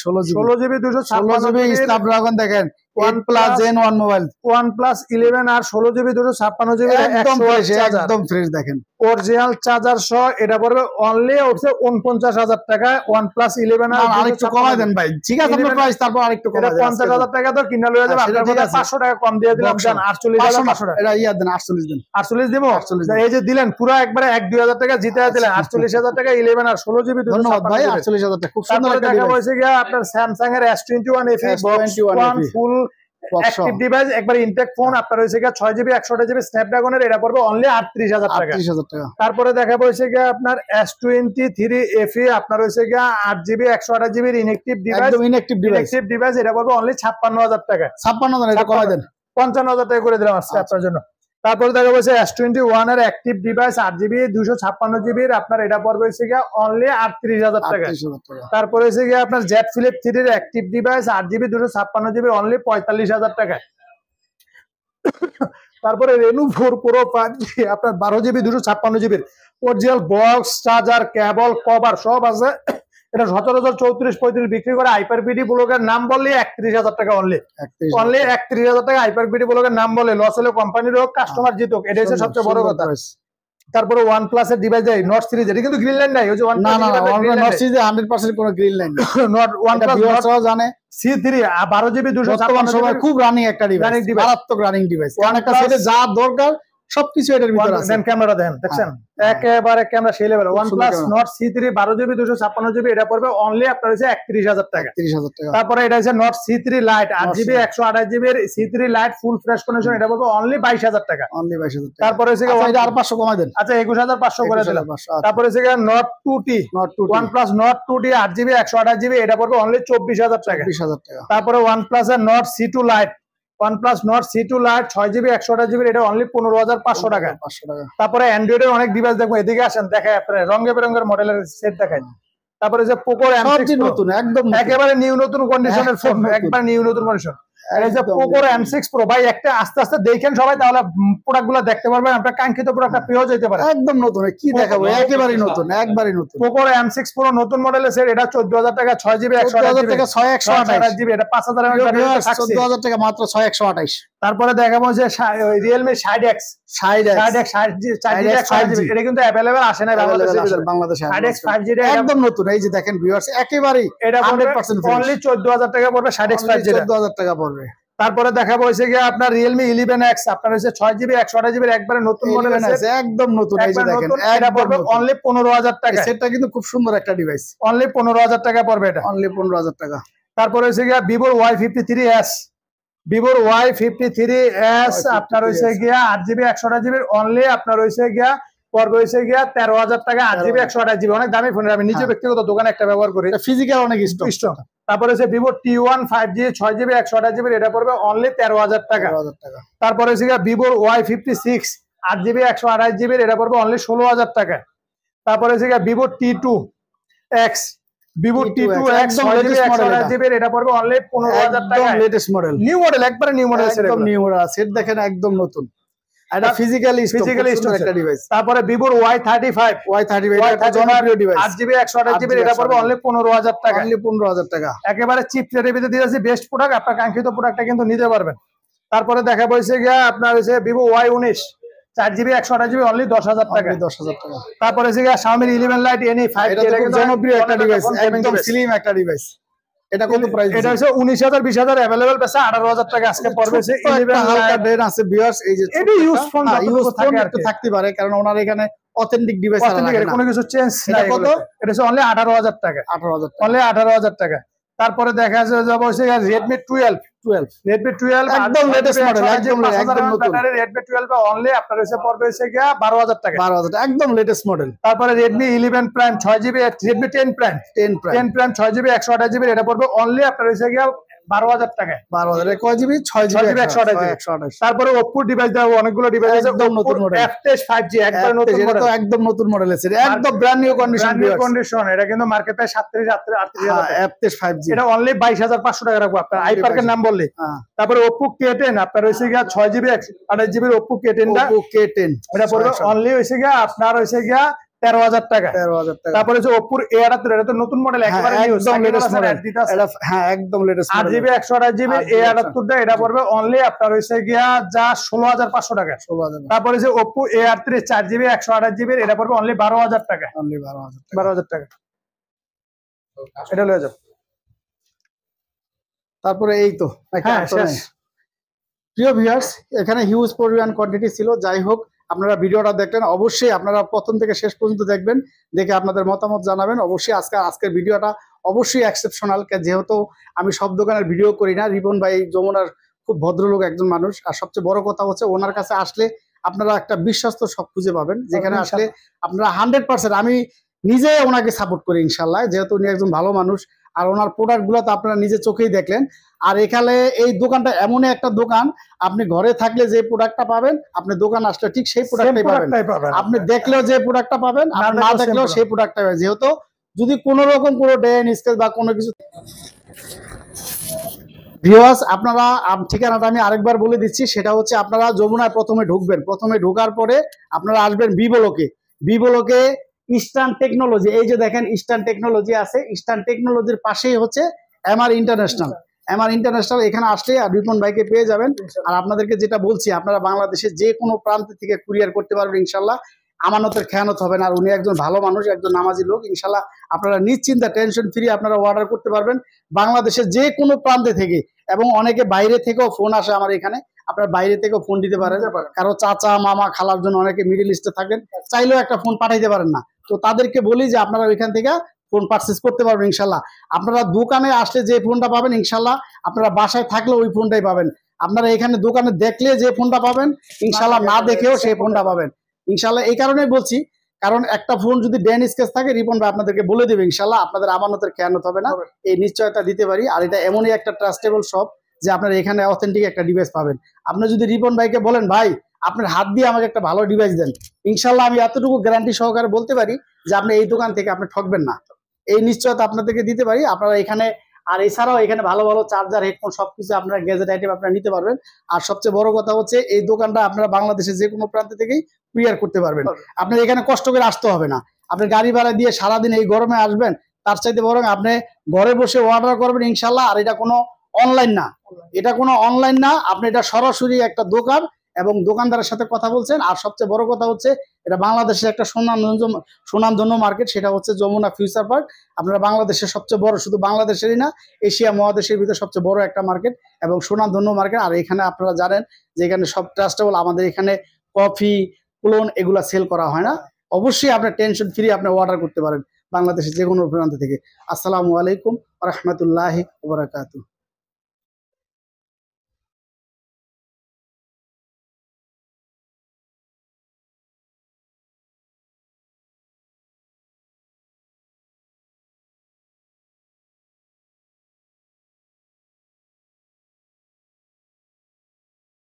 256 জিবি স্ন্যাপড্রাগন দেখেন, OnePlus Gen 1 mobile, OnePlus 11R 16 GB 256 GB একদম ফ্রেশ, একদম ফ্রেশ দেখেন, অরিজিনাল চার্জার সহ। এটা পড়বে অনলি হচ্ছে 49000 টাকা। OnePlus 11R আরেকটু কমাই দেন ভাই, ঠিক আছে আপনার প্রাইস, তারপর আরেকটু কমাই দেন। 50000 টাকা তো কিনা লয়ে যাবে, আপনার কাছে 500 টাকা কম দিয়ে দিলাম, জান 48500 টাকা। এটা ইয়া দেন, 48 দেন, 48 দেব। এই যে দিলেন পুরো একবারে 1-2000 টাকা জিতে দিলেন, 48000 টাকা 11R 16 জিবি। ধন্যবাদ ভাই, 48000 টাকা খুব সুন্দর একটা ডিভাইস। হইছে গিয়া আপনার Samsung এর S21 FE box full active device, একবার ইনটেক ফোন। আপনার হইছে গিয়া 6 জিবি 128 জিবি স্ন্যাপড্রাগনের, এটা পড়বে অনলি 38000 টাকা। তারপরে দেখাবো হইছে গিয়া আপনার S23 FE, আপনার হইছে গিয়া 8 জিবি 128 জিবি ইনঅ্যাক্টিভ ডিভাইস, একদম ইনঅ্যাক্টিভ ডিভাইস। এটা পড়বে অনলি 56000 টাকা। 56000, এটা কমাই দেন, 55000 টাকা করে দিলাম আজকে আপনার জন্য। তারপরে দেখা হচ্ছে S21 এর অ্যাক্টিভ ডিভাইস 8 জিবি 256 জিবির, আপনার এটা পড়বে হচ্ছে গিয়া অনলি 38000 টাকা। তারপরে হচ্ছে গিয়া আপনার Z Flip 3 এর active device 8 GB 256 GB only 45000 টাকা। তারপরে Reno 4 Pro 5G আপনার 12 জিবি 256 জিবির অরিজিনাল বক্স, চার্জার, কেবল, কভার সব আছে। এটা সচরাচর 34-35 বিক্রি করে। হাইপার-বিডি ব্লগের নাম বললে 31000 টাকা অনলি 31000 টাকা। হাইপার-বিডি ব্লগের নাম বলে লস হলে কোম্পানির হোক, কাস্টমার জিতুক, এটাই হচ্ছে সবচেয়ে বড় কথা। তারপরে OnePlus এর ডিভাইস দেয় নট সিরিজ, এটা কিন্তু গ্রিন লাইন নাই। ওই যে নট সিরিজে 100% কোনো গ্রিন লাইন নেই। নট OnePlus জানে C3 12 জিবি 256 সময় খুব রানিং একটা ডিভাইস, মারাত্মক রানিং ডিভাইস। একটা সেটে যা দরকার সবকিছু এটার ভিতরে আছে। ক্যামেরা দেন, দেখছেন একেবারে ক্যামেরা সেই level. OnePlus Nord C3 12 GB 256 GB, এটা পড়বে অনলি আপনার হচ্ছে 31000 টাকা। তারপরে এটা হচ্ছে Nord C3 Lite 8 GB 128 GB C3 Lite full fresh condition, এটা পড়বে অনলি 22000 টাকা। তারপরে হচ্ছে আর 500 কমাই দেন, আচ্ছা 21500 করে দিলাম। তারপরে হচ্ছে Nord 2T OnePlus Nord 2T 8 GB 128 GB, এটা পড়বে অনলি 24000 টাকা। তারপরে OnePlus এর Nord C2 Lite OnePlus Nord C2 Lite 6 GB 128 GB, এটা অনলি 15500 টাকা। তারপরে অ্যান্ড্রয়েডের অনেক ডিভাইস দেখবো, এদিকে আসেন দেখায় আপনাদের রঙে বেরঙের মডেলের সেট দেখায়। তারপরে যে Poco M6 নতুন, একদম একেবারে নিউ নতুন কন্ডিশনের ফোন, একবার নিউ নতুন কন্ডিশন। আর এই যে Poco M6 Pro ভাই, একটা আস্তে আস্তে দেখেন সবাই, তাহলে প্রোডাক্টগুলো দেখতে পারবেন, আপনার কাঙ্ক্ষিত প্রোডাক্টটা পেয়ে যেতে পারে। একদম নতুন, কি দেখাবো, একেবারে নতুন, একবারই নতুন। Poco M6 Pro নতুন মডেলের সেট, এটা 14000 টাকা 6 জিবি 128 টাকা 6128 জিবি, এটা 5000 এর ব্যাটারি, 14000 টাকা মাত্র 6128। তারপরে দেখাবো যে Realme 60X 5G, এটা কিন্তু अवेलेबल আসে না বাংলাদেশে। 60X 5G একদম নতুন, এই যে দেখেন ভিউয়ার্স, একেবারে এটা 100% অনলি 14000 টাকা পড়বে। 60X 5G 14000 টাকা পড়বে। তারপরে দেখাবো হচ্ছে গিয়ে আপনার Realme 11X, আপনার হচ্ছে 6 জিবি 128 জিবি একবারে নতুন মডেল আছে, একদম নতুন, এই যে দেখেন এটা পড়বে অনলি 15000 টাকা। সেটটা কিন্তু খুব সুন্দর একটা ডিভাইস, অনলি 15000 টাকা পড়বে, এটা অনলি 15000 টাকা। তারপরে হচ্ছে গিয়ে Vivo Y53s আপনার হইছে গিয়া 8 জিবি 128 জিবি অনলি আপনার হইছে গিয়া পড়বে হইছে গিয়া 13000 টাকা। 8 জিবি 128 জিবি অনেক দামি ফোন, আমি নিজে ব্যক্তিগত দোকানে একটা ব্যবহার করি, ফিজিক্যাল অনেক স্ট্রং। তারপরে হচ্ছে Vivo T1 5G 6 GB 128 GB, এটা পড়বে অনলি 13000 টাকা। তারপরে হচ্ছে গিয়া Vivo Y56 8 জিবি 128 জিবি, এটা পড়বে অনলি 16000 টাকা। তারপরে হচ্ছে গিয়া Vivo T2X একদম লেটেস্ট মডেল, এটা পড়বে অনলি 15000 টাকা, একদম লেটেস্ট মডেল, নিউ মডেল, একবারে নিউ মডেল, একদম নিউ মডেল সেট দেখেন, একদম নতুন, এটা ফিজিক্যালি স্ট্রং একটা ডিভাইস। তারপরে Vivo Y35 এটা জনপ্রিয় ডিভাইস 8 জিবি 128 জিবি, এটা পড়বে অনলি 15000 টাকা, অনলি 15000 টাকা। একেবারে চিপ রেটের ভিতরে দিয়েছি বেস্ট প্রোডাক্ট, আপনার কাঙ্ক্ষিত প্রোডাক্টটা কিন্তু নিতে পারবেন। তারপরে দেখা হইছে গিয়া আপনার হইছে Vivo Y19 4 GB 128 GB only 10000 টাকা, 10000 টাকা। তারপরে হচ্ছে Xiaomi 11 Lite NE 5, এটা কিন্তু জনপ্রিয় একটা ডিভাইস, একদম স্লিম একটা ডিভাইস। এটা কত প্রাইস? এটা হচ্ছে 19000 20000 अवेलेबल পেছে 18000 টাকা আজকে পড়বে। 11 হালকা ডেন আছে ভিউয়ার্স, এই যে এটা ইউজ ফোন একটু থাকতে পারে, কারণ ওনার এখানে অথেন্টিক ডিভাইস আছে, কোনো কিছু চেঞ্জ নাই। কত? এটা হচ্ছে অনলি 18000 টাকা, 18000 অনলি 18000 টাকা। তারপরে দেখা যাবে হচ্ছে Redmi 12 একদম লেটেস্ট মডেল, একদম নতুন Redmi 12 অনলি আপনার হচ্ছে পড়বে হচ্ছে গিয়া 12000 টাকা, 12000 একদম লেটেস্ট মডেল। তারপরে Redmi 11 Prime 6 GB, Redmi 10 Prime 6 GB 128 GB, এটা পড়বে অনলি আপনার হচ্ছে গিয়া 12,000 টাকায়। 12,000 কয় জিবি? 6 জিবি 128। তারপরে Oppo ডিভাইস দেওয়া অনেকগুলো ডিভাইস আছে, একদম নতুন মডেল F23 5G একবার নতুন এটা মডেল, তো একদম নতুন মডেল আছে, একদম ব্র্যান্ড নিউ কন্ডিশন। এটা কিন্তু মার্কেটে 37-38,000 টাকা। F23 5G এটা অনলি 22,500 টাকা রাখবো আপনার আইপার্কের নাম বললে। তারপরে Oppo K10 আপনার হইছে গিয়া 6 জিবি 128 জিবি Oppo K10 টা, এটা পড়বে অনলি হইছে গিয়া আপনার হইছে গিয়া 13,000 টাকা। তারপরে হচ্ছে Oppo A78, এটা তো নতুন মডেল, একেবারে নিউ, একদম লেটেস্ট মডেল, এটা হ্যাঁ একদম latest model, 8 GB 128 GB A78 টা, এটা পড়বে অনলি আপনার হইছে গিয়া যা 16,500 টাকা। তারপরে যে Oppo A38 4 জিবি 128 জিবি, এটা পড়বে অনলি 12,000 টাকা, অনলি 12,000 টাকা, এটা লয়ে যাও। তারপরে এই তো প্রিয় ভিউয়ার্স, এখানে হিউজ পরিমাণ কোয়ান্টিটি ছিল। যাই হোক, আপনারা ভিডিওটা দেখলেন, অবশ্যই আপনারা প্রথম থেকে শেষ পর্যন্ত দেখবেন, দেখে আপনাদের মতামত জানাবেন। অবশ্যই আজকের ভিডিওটা অবশ্যই এক্সেপশনাল, যেহেতু আমি সব দোকানের ভিডিও করি না। রিপন ভাই যমুনার খুব ভদ্রলোক একজন মানুষ, আর সবচেয়ে বড় কথা হচ্ছে ওনার কাছে আসলে আপনারা একটা বিশ্বস্ত সব খুঁজে পাবেন, যেখানে আসলে আপনারা 100%, আমি নিজে ওনাকে সাপোর্ট করি ইনশাল্লাহ, যেহেতু উনি একজন ভালো মানুষ। আর ওনার প্রোডাক্ট গুলো তো আপনারা নিজে চোখেই দেখলেন। আর এখানে এই দোকানটা এমনই একটা দোকান, আপনি ঘরে থাকলে যে প্রোডাক্টটা পাবেন, আপনি দোকান আসলে ঠিক সেই প্রোডাক্টটাই পাবেন। আপনি দেখলেও যে প্রোডাক্টটা পাবেন, আপনি না দেখলেও সেই প্রোডাক্টটা পাবেন। যেহেতু যদি কোনো রকম কোনো ডেন স্কেচ বা কোনো কিছু, ভিউয়ার্স আপনারা ঠিকানাটা আমি আরেকবার বলে দিচ্ছি, সেটা হচ্ছে আপনারা যমুনায় প্রথমে ঢুকবেন, প্রথমে ঢোকার পরে আপনারা আসবেন বিবলোকে ইস্টার্ন টেকনোলজি, এই যে দেখেন ইস্টার্ন টেকনোলজি আছে, ইস্টার্ন টেকনোলজির পাশেই হচ্ছে এমআর ইন্টারন্যাশনাল। এখানে আসলে রিপন ভাইকে পেয়ে যাবেন। আর আপনাদেরকে যেটা বলছি, আপনারা বাংলাদেশের যে কোনো প্রান্ত থেকে কুরিয়ার করতে পারবেন ইনশাল্লাহ, আমানতের খেয়ানত হবে না। আর উনি একজন ভালো মানুষ, একজন নামাজি লোক, ইনশাল্লাহ আপনারা নিশ্চিন্তে টেনশন ফ্রি আপনারা অর্ডার করতে পারবেন বাংলাদেশের যে কোনো প্রান্তে থেকে। এবং অনেকে বাইরে থেকেও ফোন আসে আমার এখানে, আপনার বাইরে থেকেও ফোন দিতে পারেন, কারো চাচা মামা খালার জন্য অনেকে মিডল ইস্টে থাকেন, চাইলেও একটা ফোন পাঠাইতে পারেন না, তো তাদেরকে বলি যে আপনারা ওইখান থেকে ফোন পারচেজ করতে পারবেন ইনশাল্লাহ। আপনারা দোকানে আসলে যে ফোনটা পাবেন ইনশাল্লাহ, আপনারা বাসায় থাকলে ওই ফোনটাই পাবেন। আপনারা এখানে দোকানে দেখলে যে ফোনটা পাবেন ইনশাল্লাহ, না দেখেও সেই ফোনটা পাবেন ইনশাল্লাহ। এই কারণেই বলছি, কারণ একটা ফোন যদি ড্যান স্কেচ থাকে, রিপন ভাই আপনাদেরকে বলে দেবে ইনশাল্লাহ, আপনাদের আমানতের খেয়ানত হবে না, এই নিশ্চয়তা দিতে পারি। আর এটা এমনই একটা ট্রাস্টেবল শপ যে আপনারা এখানে অথেন্টিক একটা ডিভাইস পাবেন। আপনি যদি রিপন ভাইকে বলেন, ভাই আপনার হাত দিয়ে আমাকে একটা ভালো ডিভাইস দেন, ইনশাল্লাহ আমি এতটুকু গ্যারান্টি সহকারে বলতে পারি যে আপনি এই দোকান থেকে আপনি ঠকবেন না, এই নিশ্চয়তা আপনাদেরকে দিতে পারি। আপনারা এখানে, আর এছাড়াও এখানে ভালো ভালো চার্জার, হেডফোন সবকিছু আপনারা গ্যাজেট আইটেম আপনারা নিতে পারবেন। আর সবচেয়ে বড় কথা হচ্ছে এই দোকানটা আপনারা বাংলাদেশের যে কোনো প্রান্ত থেকেই কুরিয়ার করতে পারবেন। আপনার এখানে কষ্ট করে আসতে হবে না, আপনি গাড়ি ভাড়া দিয়ে সারাদিন এই গরমে আসবেন, তার চাইতে বরং আপনি ঘরে বসে অর্ডার করবেন ইনশাল্লাহ। আর এটা কোনো অনলাইন না, আপনি এটা সরাসরি একটা দোকান এবং দোকানদারের সাথে কথা বলছেন। আর সবচেয়ে বড় কথা হচ্ছে এটা বাংলাদেশের একটা সুনামধন্য মার্কেট, সেটা হচ্ছে যমুনা ফিউচার পার্ক। আপনারা বাংলাদেশের সবচেয়ে বড়, শুধু বাংলাদেশেরই না, এশিয়া মহাদেশের ভিতরে সবচেয়ে বড় একটা মার্কেট এবং সুনামধন্য মার্কেট। আর এখানে আপনারা জানেন যে এখানে সব ট্রাস্টেবল, আমাদের এখানে কফি ক্লোন এগুলা সেল করা হয় না। অবশ্যই আপনার টেনশন ফ্রি আপনি অর্ডার করতে পারেন বাংলাদেশের যে কোনো প্রান্ত থেকে। আসসালামু আলাইকুম ওয়া রাহমাতুল্লাহি ওয়া বারাকাতুহু।